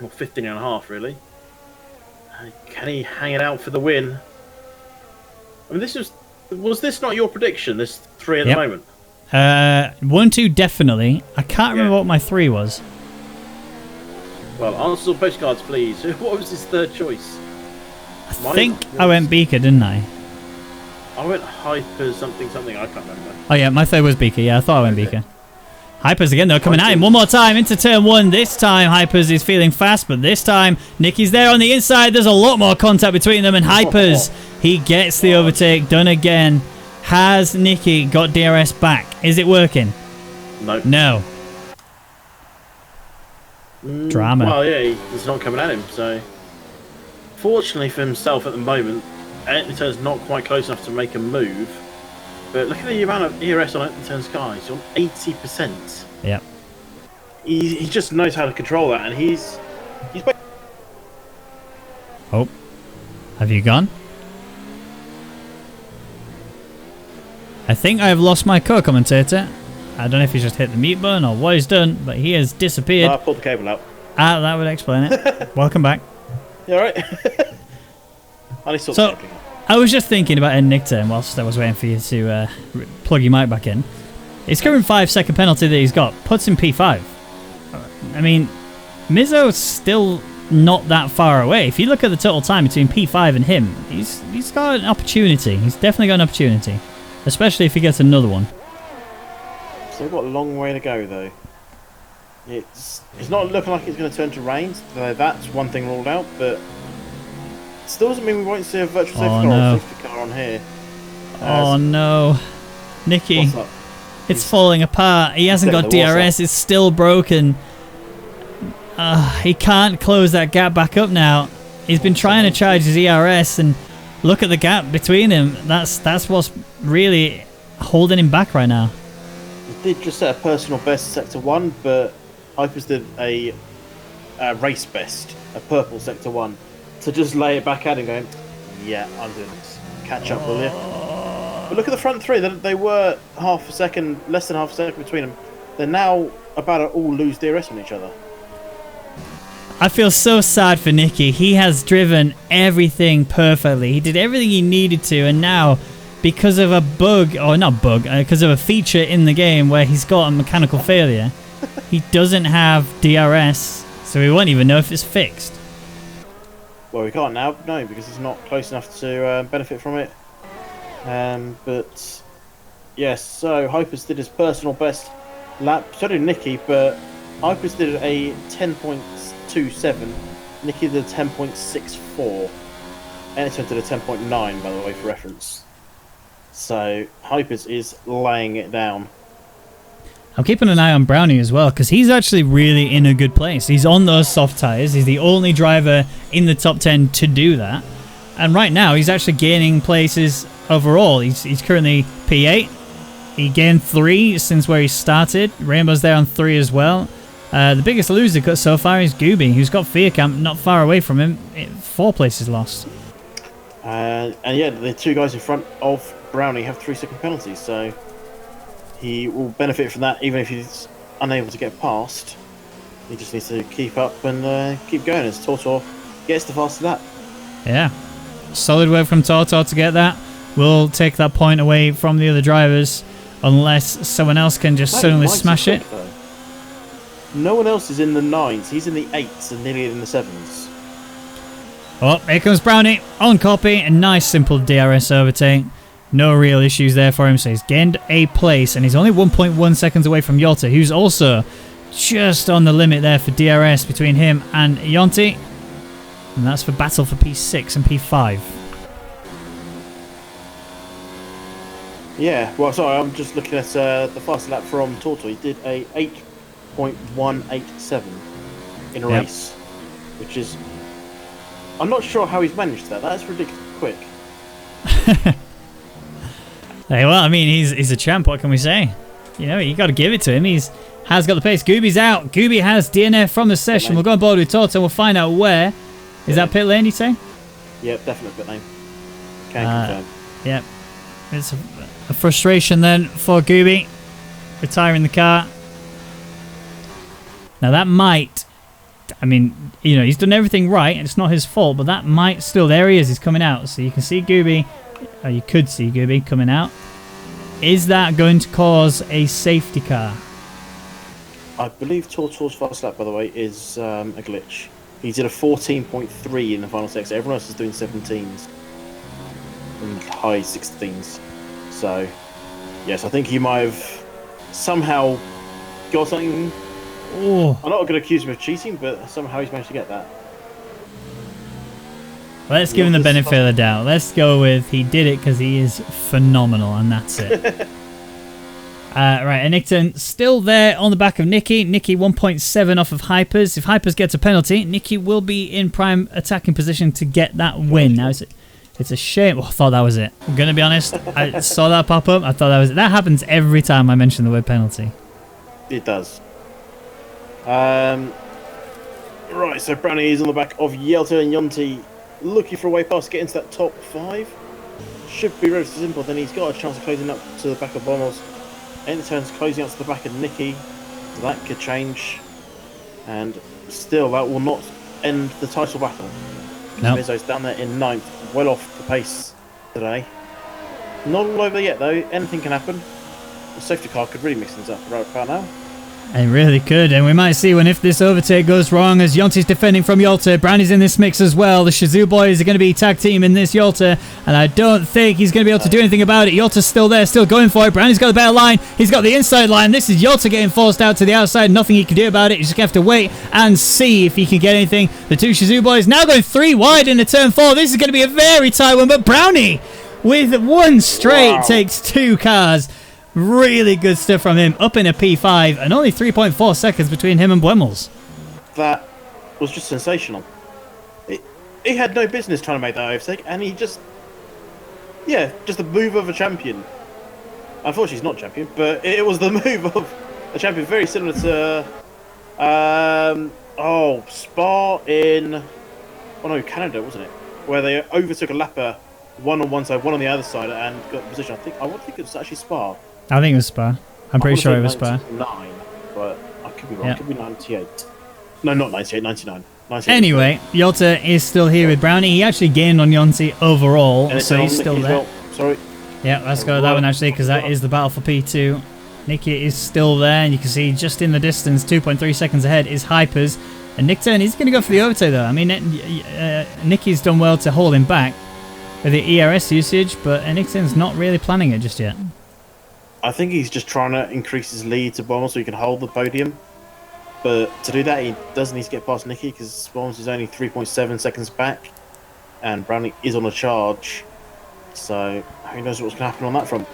Or 15 and a half, really. Can he hang it out for the win? I mean, was this not your prediction? This 3 at the moment. 1, 2, definitely. I can't remember what my 3 was. Well, answers on postcards, please. What was his third choice? I think I went Beaker, didn't I? I went Hyper something. I can't remember. Oh yeah, my 3rd was Beaker. Yeah, I thought I went Beaker. Hypers again though, coming at him one more time into turn 1. This time Hypers is feeling fast, but this time Nicky's there on the inside. There's a lot more contact between them, and Hypers, he gets the overtake done again. Has Nicky got DRS back? Is it working? Nope. No. Drama. Well, yeah, he's not coming at him, so... Fortunately for himself at the moment, Etnictrn's not quite close enough to make a move. But look at the amount of ERS on Etnictrn's car. He's on 80%. Yep. He just knows how to control that, and he's... Oh. Have you gone? I think I've lost my co-commentator. I don't know if he's just hit the mute button or what he's done, but he has disappeared. I pulled the cable out. Ah, that would explain it. Welcome back. You alright? So, I was just thinking about Etnictrn whilst I was waiting for you to plug your mic back in. His current 5-second penalty that he's got puts him P5. I mean, Mizzo's still not that far away. If you look at the total time between P5 and him, he's got an opportunity. He's definitely got an opportunity. Especially if he gets another one. So we've got a long way to go, though. It's not looking like it's going to turn to rain, though that's one thing ruled out, but it still doesn't mean we won't see a virtual safety car on here. Oh no. Nicky, it's falling apart. He hasn't got DRS, it's still broken. He can't close that gap back up now. He's been trying to charge his ERS, and look at the gap between him. That's what's really holding him back right now. He did just set a personal best Sector 1, but Hypers did a race best, a purple Sector 1, to just lay it back at him going, yeah, I'm doing this. Catch up, will you? But look at the front 3. They were less than half a second between them. They're now about to all lose DRS on each other. I feel so sad for Nicky. He has driven everything perfectly. He did everything he needed to, and now, because of a bug, or not bug, because of a feature in the game where he's got a mechanical failure, he doesn't have DRS, so we won't even know if it's fixed. Well, we can't now, no, because he's not close enough to benefit from it. But, yes, so Hypers did his personal best lap. So did Nicky, but Hypers did a 10.27. Nicky did a 10.64. Etnictrn did a 10.9, by the way, for reference. So Hypers is laying it down. I'm keeping an eye on Brownie as well, because he's actually really in a good place. He's on those soft tyres. He's the only driver in the top 10 to do that. And right now, he's actually gaining places overall. He's currently P8. He gained 3 since where he started. Rainbow's there on 3 as well. The biggest loser so far is Gooby, who's got Fear Camp not far away from him. 4 places lost. And yeah, the 2 guys in front of Brownie have 3-second penalties, so he will benefit from that even if he's unable to get past. He just needs to keep up and keep going as Tortor gets the fastest lap. Yeah. Solid work from Tortor to get that. We'll take that point away from the other drivers unless someone else can just suddenly smash it. Though. No one else is in the 9s. He's in the 8s and nearly in the 7s. Oh, here comes Brownie on copy. A nice simple DRS overtake. No real issues there for him, so he's gained a place, and he's only 1.1 seconds away from Yolta, who's also just on the limit there for DRS between him and Yonti. And that's for battle for P6 and P5. Yeah, well, sorry, I'm just looking at the fastest lap from Tortor. He did a 8.187 in a race, which is... I'm not sure how he's managed that. That's ridiculously quick. Hey, well, I mean, he's a champ. What can we say? You know, you got to give it to him. Has got the pace. Gooby's out. Gooby has DNF from the session. We'll go on board with Tortor. We'll find out where. Is that pit lane, you say? Yep, definitely pit lane. Can confirm. Yep. It's a frustration then for Gooby. Retiring the car. Now that might... I mean, you know, he's done everything right, and it's not his fault, but that might still... There he is. He's coming out. So you can see Gooby... Or you could see Gooby coming out. Is that going to cause a safety car? I believe Tortor's fast lap, by the way, is a glitch. He did a 14.3 in the final sector. Everyone else is doing 17s and high 16s. So, yes, I think he might have somehow got something. Oh. I'm not going to accuse him of cheating, but somehow he's managed to get that. Let's give him the benefit of the doubt. Let's go with he did it because he is phenomenal, and that's it. Right, Etnictrn still there on the back of Nicky. Nicky 1.7 off of Hypers. If Hypers gets a penalty, Nicky will be in prime attacking position to get that win. Now, it's a shame. Oh, I thought that was it. I'm going to be honest. I saw that pop up. I thought that was it. That happens every time I mention the word penalty. It does. Right, so Brownie is on the back of Yelta and Yonti, looking for a way past, get into that top 5. Should be relatively simple. Then he's got a chance of closing up to the back of Bommels. Etnictrn's closing up to the back of Nicky. So that could change. And still, that will not end the title battle. No. Mizzo's down there in 9th, well off the pace today. Not all over yet, though. Anything can happen. The safety car could really mix things up right about now. It really could, and we might see one if this overtake goes wrong, as Yonti's defending from Yolta. Brownie's in this mix as well. The Shazoo boys are going to be tag team in this Yolta, and I don't think he's going to be able to do anything about it. Yolta's still there, still going for it. Brownie's got the better line. He's got the inside line. This is Yolta getting forced out to the outside. Nothing he can do about it. He's just going to have to wait and see if he can get anything. The 2 Shazoo boys now going 3 wide into turn 4. This is going to be a very tight one, but Brownie, with 1 straight, takes 2 cars. Really good stuff from him, up in a P5, and only 3.4 seconds between him and Buemmels. That was just sensational. He had no business trying to make that overtake, and he just... Yeah, just the move of a champion. Unfortunately, he's not champion, but it was the move of a champion, very similar to... Spa in... Oh no, Canada, wasn't it? Where they overtook a lapper, one on one side, one on the other side, and got position. I want to think it was actually Spa. I think it was Spa. I'm pretty sure it was Spa. 99, but I could be wrong. It could be 98. No, not 98, 99. 98. Anyway, Yolta is still here with Brownie. He actually gained on Yonti overall, so he's still there. Well. Sorry. Yeah, let's go with that one actually, because that is the battle for P2. Nicky is still there, and you can see just in the distance, 2.3 seconds ahead is Hypers. And Etnictrn, he's going to go for the overtake though. I mean, Nicky's done well to hold him back with the ERS usage, but Etnictrn's not really planning it just yet. I think he's just trying to increase his lead to Bommel so he can hold the podium. But to do that, he does need to get past Nicky because Bombs is only 3.7 seconds back, and Brownie is on a charge. So who knows what's going to happen on that front?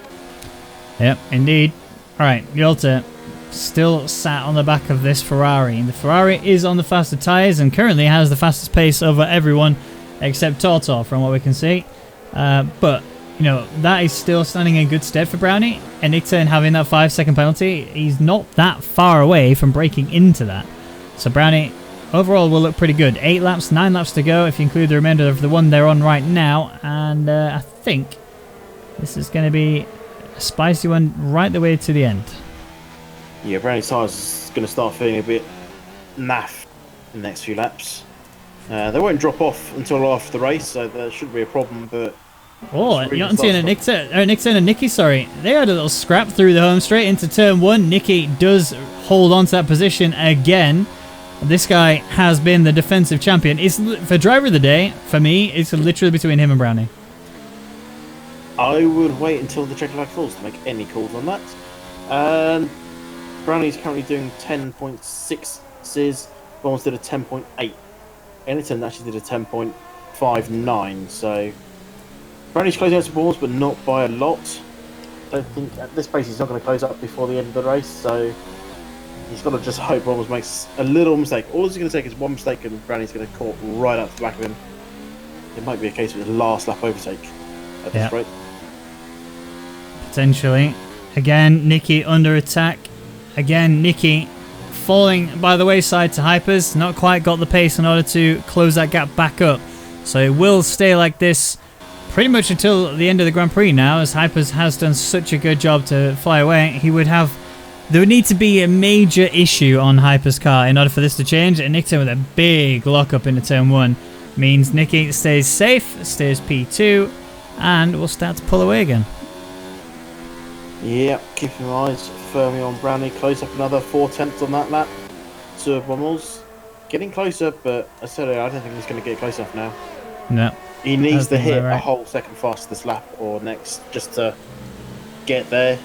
Yep, indeed. All right, Yolta still sat on the back of this Ferrari. The Ferrari is on the faster tyres and currently has the fastest pace over everyone except Tortor from what we can see. But, you know, that is still standing in good stead for Brownie. And Etnictrn having that 5-second penalty, he's not that far away from breaking into that. So Brownie overall will look pretty good. 8 laps, 9 laps to go if you include the remainder of the one they're on right now. And I think this is going to be a spicy one right the way to the end. Yeah, Brownie's tyres is going to start feeling a bit naff in the next few laps. They won't drop off until after the race, so there shouldn't be a problem, but... Oh, Yonti and Etnictrn and Nicky, sorry. They had a little scrap through the home straight into turn 1. Nicky does hold on to that position again. This guy has been the defensive champion. It's, for driver of the day, for me, it's literally between him and Brownie. I would wait until the checker flag falls to make any calls on that. Brownie's currently doing 10.6s. Bombs did a 10.8. Etnictrn actually did a 10.59. So Brownie's closing out some balls, but not by a lot. I don't think at this pace he's not going to close up before the end of the race. So he's got to just hope Bombs makes a little mistake. All he's going to take is one mistake, and Brownie's going to caught right up the back of him. It might be a case of his last lap overtake at this rate. Potentially. Again, Nicky under attack. Again, Nicky falling by the wayside to Hypers. Not quite got the pace in order to close that gap back up. So it will stay like this pretty much until the end of the Grand Prix now, as Hypers has done such a good job to fly away. There would need to be a major issue on Hyper's car in order for this to change. And Etnictrn with a big lockup into turn 1 means Nicky stays safe, stays P2, and will start to pull away again. Yep, keeping my eyes firmly on Brownie. Close up another 4 tenths on that lap. Sir Bommels getting closer, but I said I don't think he's going to get close enough now. No. He needs to hit a whole second faster this lap or next just to get there.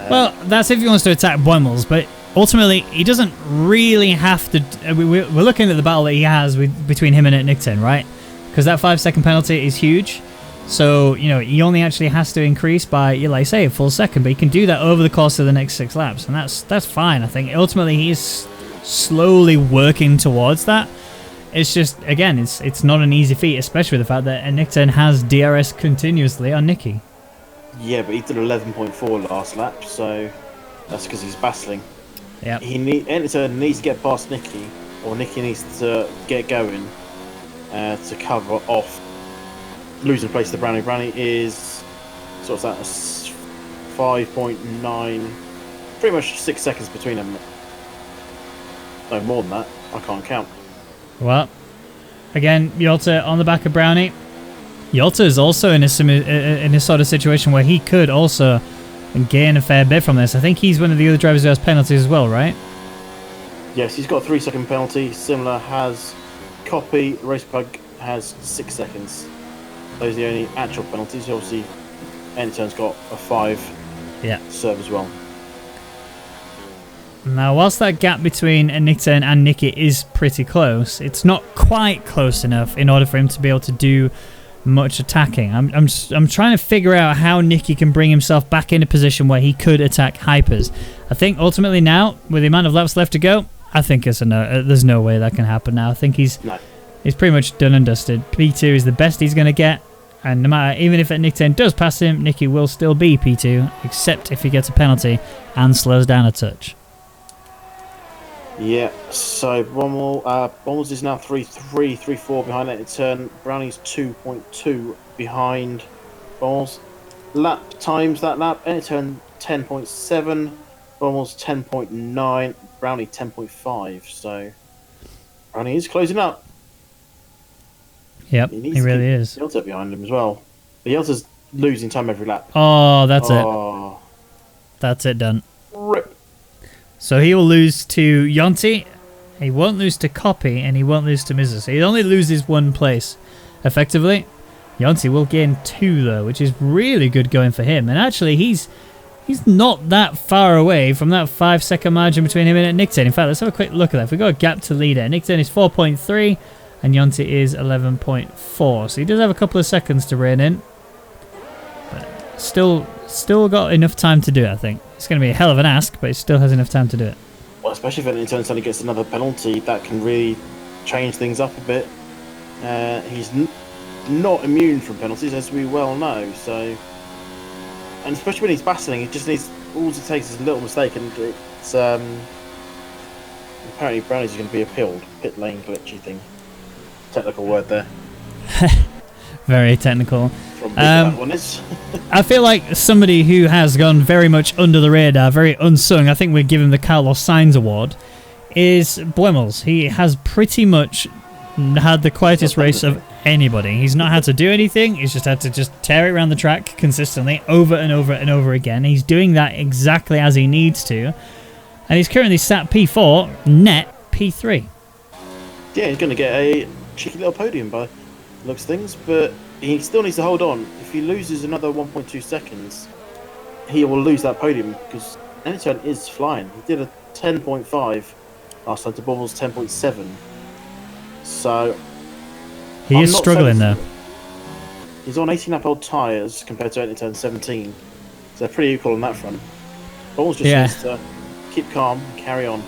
Well, that's if he wants to attack Bommels, but ultimately he doesn't really have to. We're looking at the battle that he has between him and Etnictrn, right? Because that 5-second penalty is huge. So, you know, he only actually has to increase by, like I say, a full second, but he can do that over the course of the next 6 laps, and that's fine. I think ultimately he's slowly working towards that. It's just, again, it's not an easy feat, especially with the fact that Etnictrn has DRS continuously on Nicky. Yeah, but he did 11.4 last lap, so that's because he's battling. Yeah. Etnictrn needs to get past Nicky, or Nicky needs to get going to cover off losing place to Brownie. Brownie is sort of that 5.9, pretty much 6 seconds between them. No more than that. I can't count. Well, again, Yolta on the back of Brownie. Yolta is also in a sort of situation where he could also gain a fair bit from this. I think he's one of the other drivers who has penalties as well, right? Yes, he's got a 3-second penalty. Similar has Copy. Racepug has 6 seconds. Those are the only actual penalties. Obviously, Etnictrn's got a 5 serve as well. Now, whilst that gap between Etnictrn and Nicky is pretty close, it's not quite close enough in order for him to be able to do much attacking. I'm trying to figure out how Nicky can bring himself back in a position where he could attack Hypers. I think ultimately now, with the amount of laps left to go, I think there's no way that can happen now. I think he's pretty much done and dusted. P2 is the best he's going to get, and no matter, even if Etnictrn does pass him, Nicky will still be P2, except if he gets a penalty and slows down a touch. Yeah, so Bommels is now 3.3, 3.4 behind Etnictrn. Brownie's 2.2 behind Bommels. Lap times that lap. Etnictrn 10.7, Bommels 10.9, Brownie 10.5. So Brownie is closing up. Yep, he really is. Yelta behind him as well. But Yelta's losing time every lap. Oh, that's it. That's it done. Rip. So he will lose to Yonti, he won't lose to Copy, and he won't lose to Mizzo. So he only loses 1 place, effectively. Yonti will gain 2 though, which is really good going for him. And actually, he's He's not that far away from that 5-second margin between him and Etnictrn. In fact, let's have a quick look at that. If we got a gap to leader, Etnictrn is 4.3 and Yonti is 11.4. So he does have a couple of seconds to rein in. But still got enough time to do it, I think. It's going to be a hell of an ask, but he still has enough time to do it. Well, especially if Etnictrn suddenly gets another penalty, that can really change things up a bit. He's not immune from penalties, as we well know, so... And especially when he's battling, he just needs... All it takes is a little mistake, and it's... apparently Brownie's going to be appealed. Pit lane glitchy thing. Technical word there. Very technical. That one is. I feel like somebody who has gone very much under the radar, very unsung, I think we'd give him the Carlos Sainz award, is Blemmels. He has pretty much had the quietest race of anybody. He's not had to do anything. He's just had to tear it around the track consistently over and over and over again. He's doing that exactly as he needs to. And he's currently sat P4, net P3. Yeah, he's going to get a cheeky little podium by looks of things, but he still needs to hold on. If he loses another 1.2 seconds, he will lose that podium because Etnictrn is flying. He did a 10.5 last time to Bobble's 10.7. So he is struggling there. He's on 18-lap-old tyres compared to Etnictrn 17, so they're pretty equal on that front. Bobbles just needs to keep calm, carry on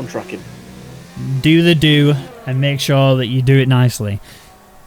trucking. Do the do and make sure that you do it nicely.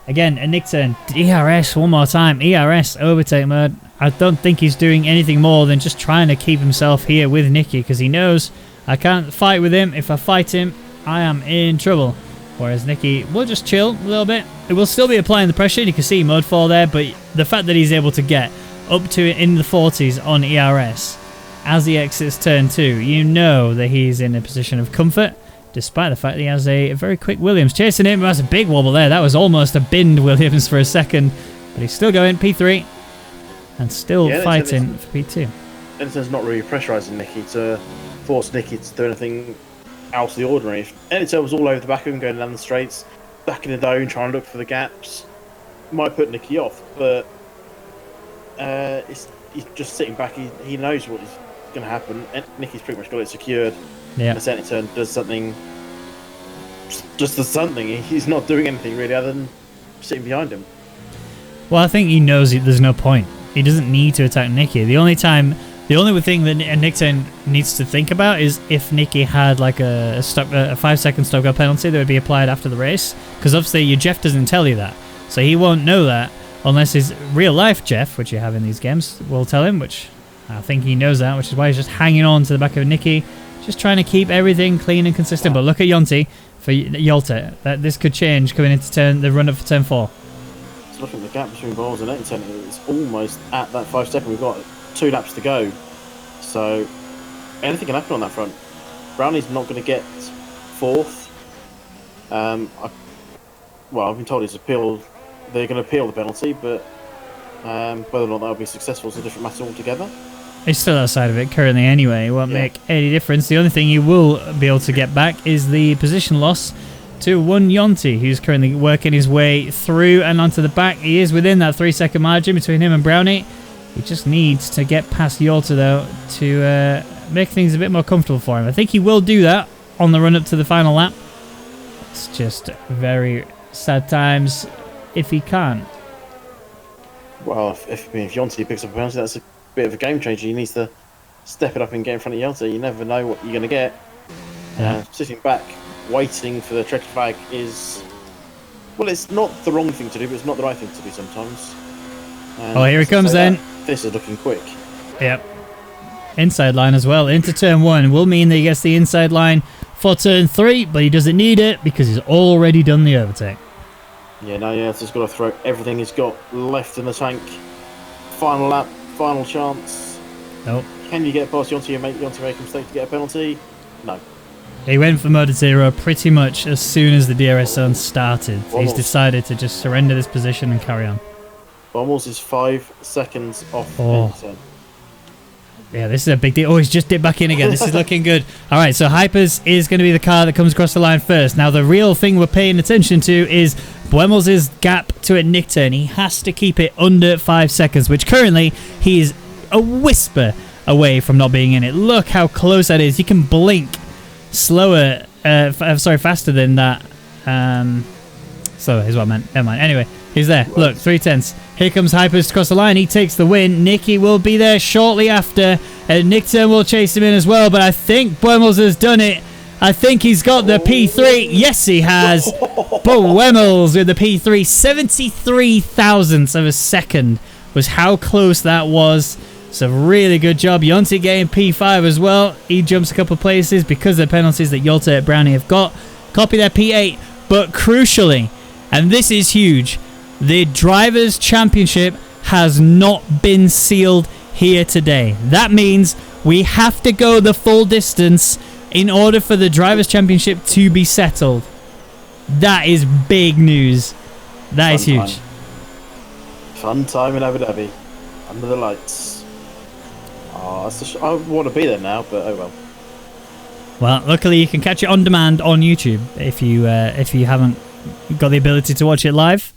Again, Etnictrn, ERS one more time. ERS overtake mode. I don't think he's doing anything more than just trying to keep himself here with Nicky because he knows I can't fight with him. If I fight him, I am in trouble. Whereas Nicky will just chill a little bit. It will still be applying the pressure. You can see Mudfall there, but the fact that he's able to get up to in the 40s on ERS as he exits turn 2, you know that he's in a position of comfort, despite the fact that he has a very quick Williams chasing him. That's a big wobble there. That was almost a binned Williams for a second, but he's still going P3 and still fighting for P2. Etnictrn's not really pressurising Nicky to force Nicky to do anything out of the ordinary. If Etnictrn was all over the back of him, going down the straights, back in the zone, trying to look for the gaps, might put Nicky off, but he's just sitting back. He knows what is going to happen. Nicky's pretty much got it secured. Yeah. As Etnictrn does something, just does something. He's not doing anything really other than sitting behind him. Well, I think he knows there's no point. He doesn't need to attack Nicky. The only thing that Etnictrn needs to think about is if Nicky had like a 5-second stop-go penalty that would be applied after the race, because obviously your Jeff doesn't tell you that, so he won't know that unless his real-life Jeff, which you have in these games, will tell him, which I think he knows that, which is why he's just hanging on to the back of Nicky, just trying to keep everything clean and consistent. But look at Yonti for Yolte. That this could change coming into the run up for turn 4. Just looking at the gap between Bowles and Etnictrn, it's almost at that 5 second. We've got 2 laps to go, so anything can happen on that front. Brownie's not going to get 4th. I've been told they're going to appeal the penalty, but whether or not that will be successful is a different matter altogether. He's still outside of it currently anyway. It won't make any difference. The only thing he will be able to get back is the position loss to one Yonti, who's currently working his way through and onto the back. He is within that 3-second margin between him and Brownie. He just needs to get past Yolta, though, to make things a bit more comfortable for him. I think he will do that on the run-up to the final lap. It's just very sad times if he can't. Well, if Yonti picks up a penalty, that's a bit of a game changer. He needs to step it up and get in front of Yolta. You never know what you're going to get. Sitting back, waiting for the checkered flag is... Well, it's not the wrong thing to do, but it's not the right thing to do sometimes. Here he comes then. This is looking quick. Yep. Inside line as well. Into turn 1 will mean that he gets the inside line for turn 3, but he doesn't need it because he's already done the overtake. Yeah, now Yolta's got to throw everything he's got left in the tank. Final lap, final chance. Nope. Can you get past Yonti and make Yonti make a mistake to get a penalty? No. He went for Mode 0 pretty much as soon as the DRS zone started. He's decided to just surrender this position and carry on. Bommels is 5 seconds off. Yeah, this is a big deal. Oh, he's just dipped back in again. This is looking good. All right, so Hypers is going to be the car that comes across the line first. Now, the real thing we're paying attention to is Blemmels' gap to Etnictrn. He has to keep it under 5 seconds, which currently he is a whisper away from not being in it. Look how close that is. He can blink slower, faster than that. Slower is what I meant. Never mind. Anyway, he's there. What? Look, 3/10. Here comes Hypers to cross the line. He takes the win. Nicky will be there shortly after. Etnictrn will chase him in as well, but I think Buemels has done it. I think he's got the P3. Yes, he has. Buemels with the P3. 73 thousandths of a second was how close that was. It's a really good job. Yonti getting P5 as well. He jumps a couple of places because of the penalties that Yolte and Brownie have got. Copy their P8. But crucially, and this is huge, the Drivers' Championship has not been sealed here today. That means we have to go the full distance in order for the Drivers' Championship to be settled. That is big news. That is huge. Fun time in Abu Dhabi. Under the lights. Oh, I want to be there now, but oh well. Well, luckily you can catch it on demand on YouTube if you haven't got the ability to watch it live.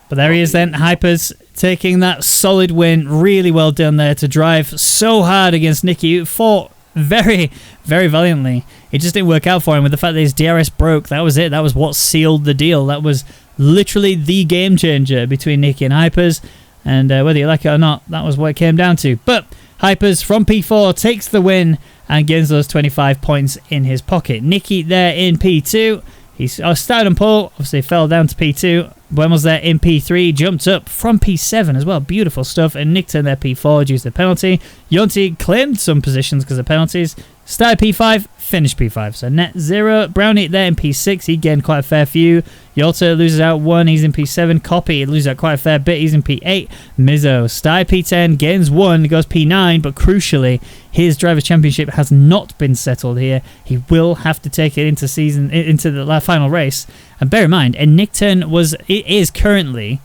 But there he is then, Hypers taking that solid win. Really well done there to drive so hard against Nicky. Fought very, very valiantly. It just didn't work out for him with the fact that his DRS broke. That was it. That was what sealed the deal. That was literally the game changer between Nicky and Hypers. And whether you like it or not, that was what it came down to. But Hypers from P4 takes the win and gives those 25 points in his pocket. Nicky there in P2. He started on pole, obviously fell down to P2. Buemels there in P3, jumped up from P7 as well. Beautiful stuff. And Etnictrn there P4 due to the penalty. Yonti claimed some positions because of penalties. Started P5, finished P5. So net 0. Brownie there in P6. He gained quite a fair few. Yolte loses out 1. He's in P7. Copy loses out quite a fair bit. He's in P8. Mizzo started P10, gains 1, goes P9. But crucially, his Drivers' Championship has not been settled here. He will have to take it into the final race. And bear in mind, Etnictrn is currently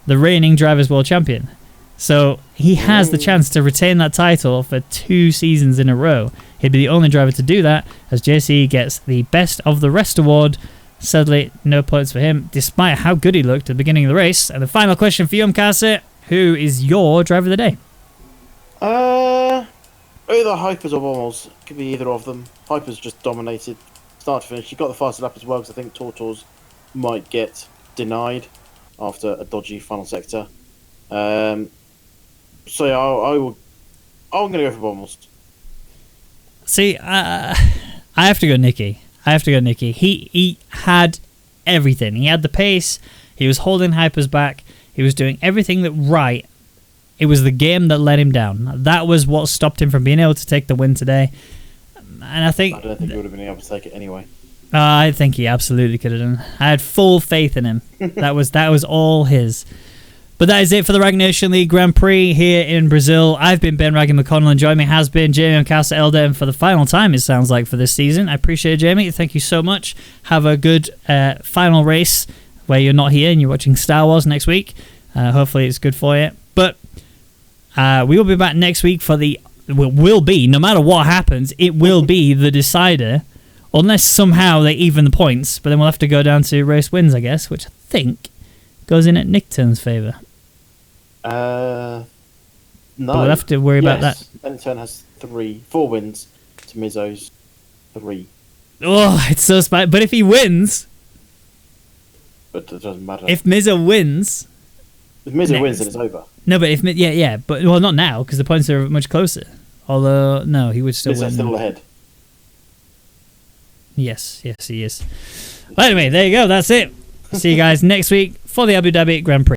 the reigning Drivers' World Champion. So he has the chance to retain that title for 2 seasons in a row. He'd be the only driver to do that, as JC gets the Best of the Rest award. Sadly, no points for him, despite how good he looked at the beginning of the race. And the final question for you, Mkasa, who is your driver of the day? Either Hypers or Buemels. Could be either of them. Hypers just dominated start to finish. He got the fastest lap as well, because I think Tortors might get denied after a dodgy final sector. So yeah, I'm going to go for Buemels. See, I have to go Nicky. He had everything. He had the pace. He was holding Hypers back. He was doing everything that right. It was the game that let him down. That was what stopped him from being able to take the win today. And I don't think he would have been able to take it anyway. I think he absolutely could have done. I had full faith in him. That was all his. But that is it for the Rwagnation League Grand Prix here in Brazil. I've been Ben Raggy McConnell, and joining me has been Jamie Oncasa Elder, and for the final time, it sounds like, for this season. I appreciate it, Jamie. Thank you so much. Have a good final race where you're not here and you're watching Star Wars next week. Hopefully it's good for you. But we will be back next week for the... Will be, no matter what happens, it will be the decider, unless somehow they even the points. But then we'll have to go down to race wins, I guess, which I think goes in at Etnictrn's favour. No. But we'll have to worry about that. Etnictrn has 4 wins to Mizzo's 3. Oh, it's so spicy. But if he wins... But it doesn't matter. If Mizzo wins... If Mizzo wins, then it's over. No, but if... Yeah. But, well, not now, because the points are much closer. Although, no, he would still win. Mizzo's still ahead. Yes, he is. Well, anyway, there you go. That's it. See you guys next week for the Abu Dhabi Grand Prix.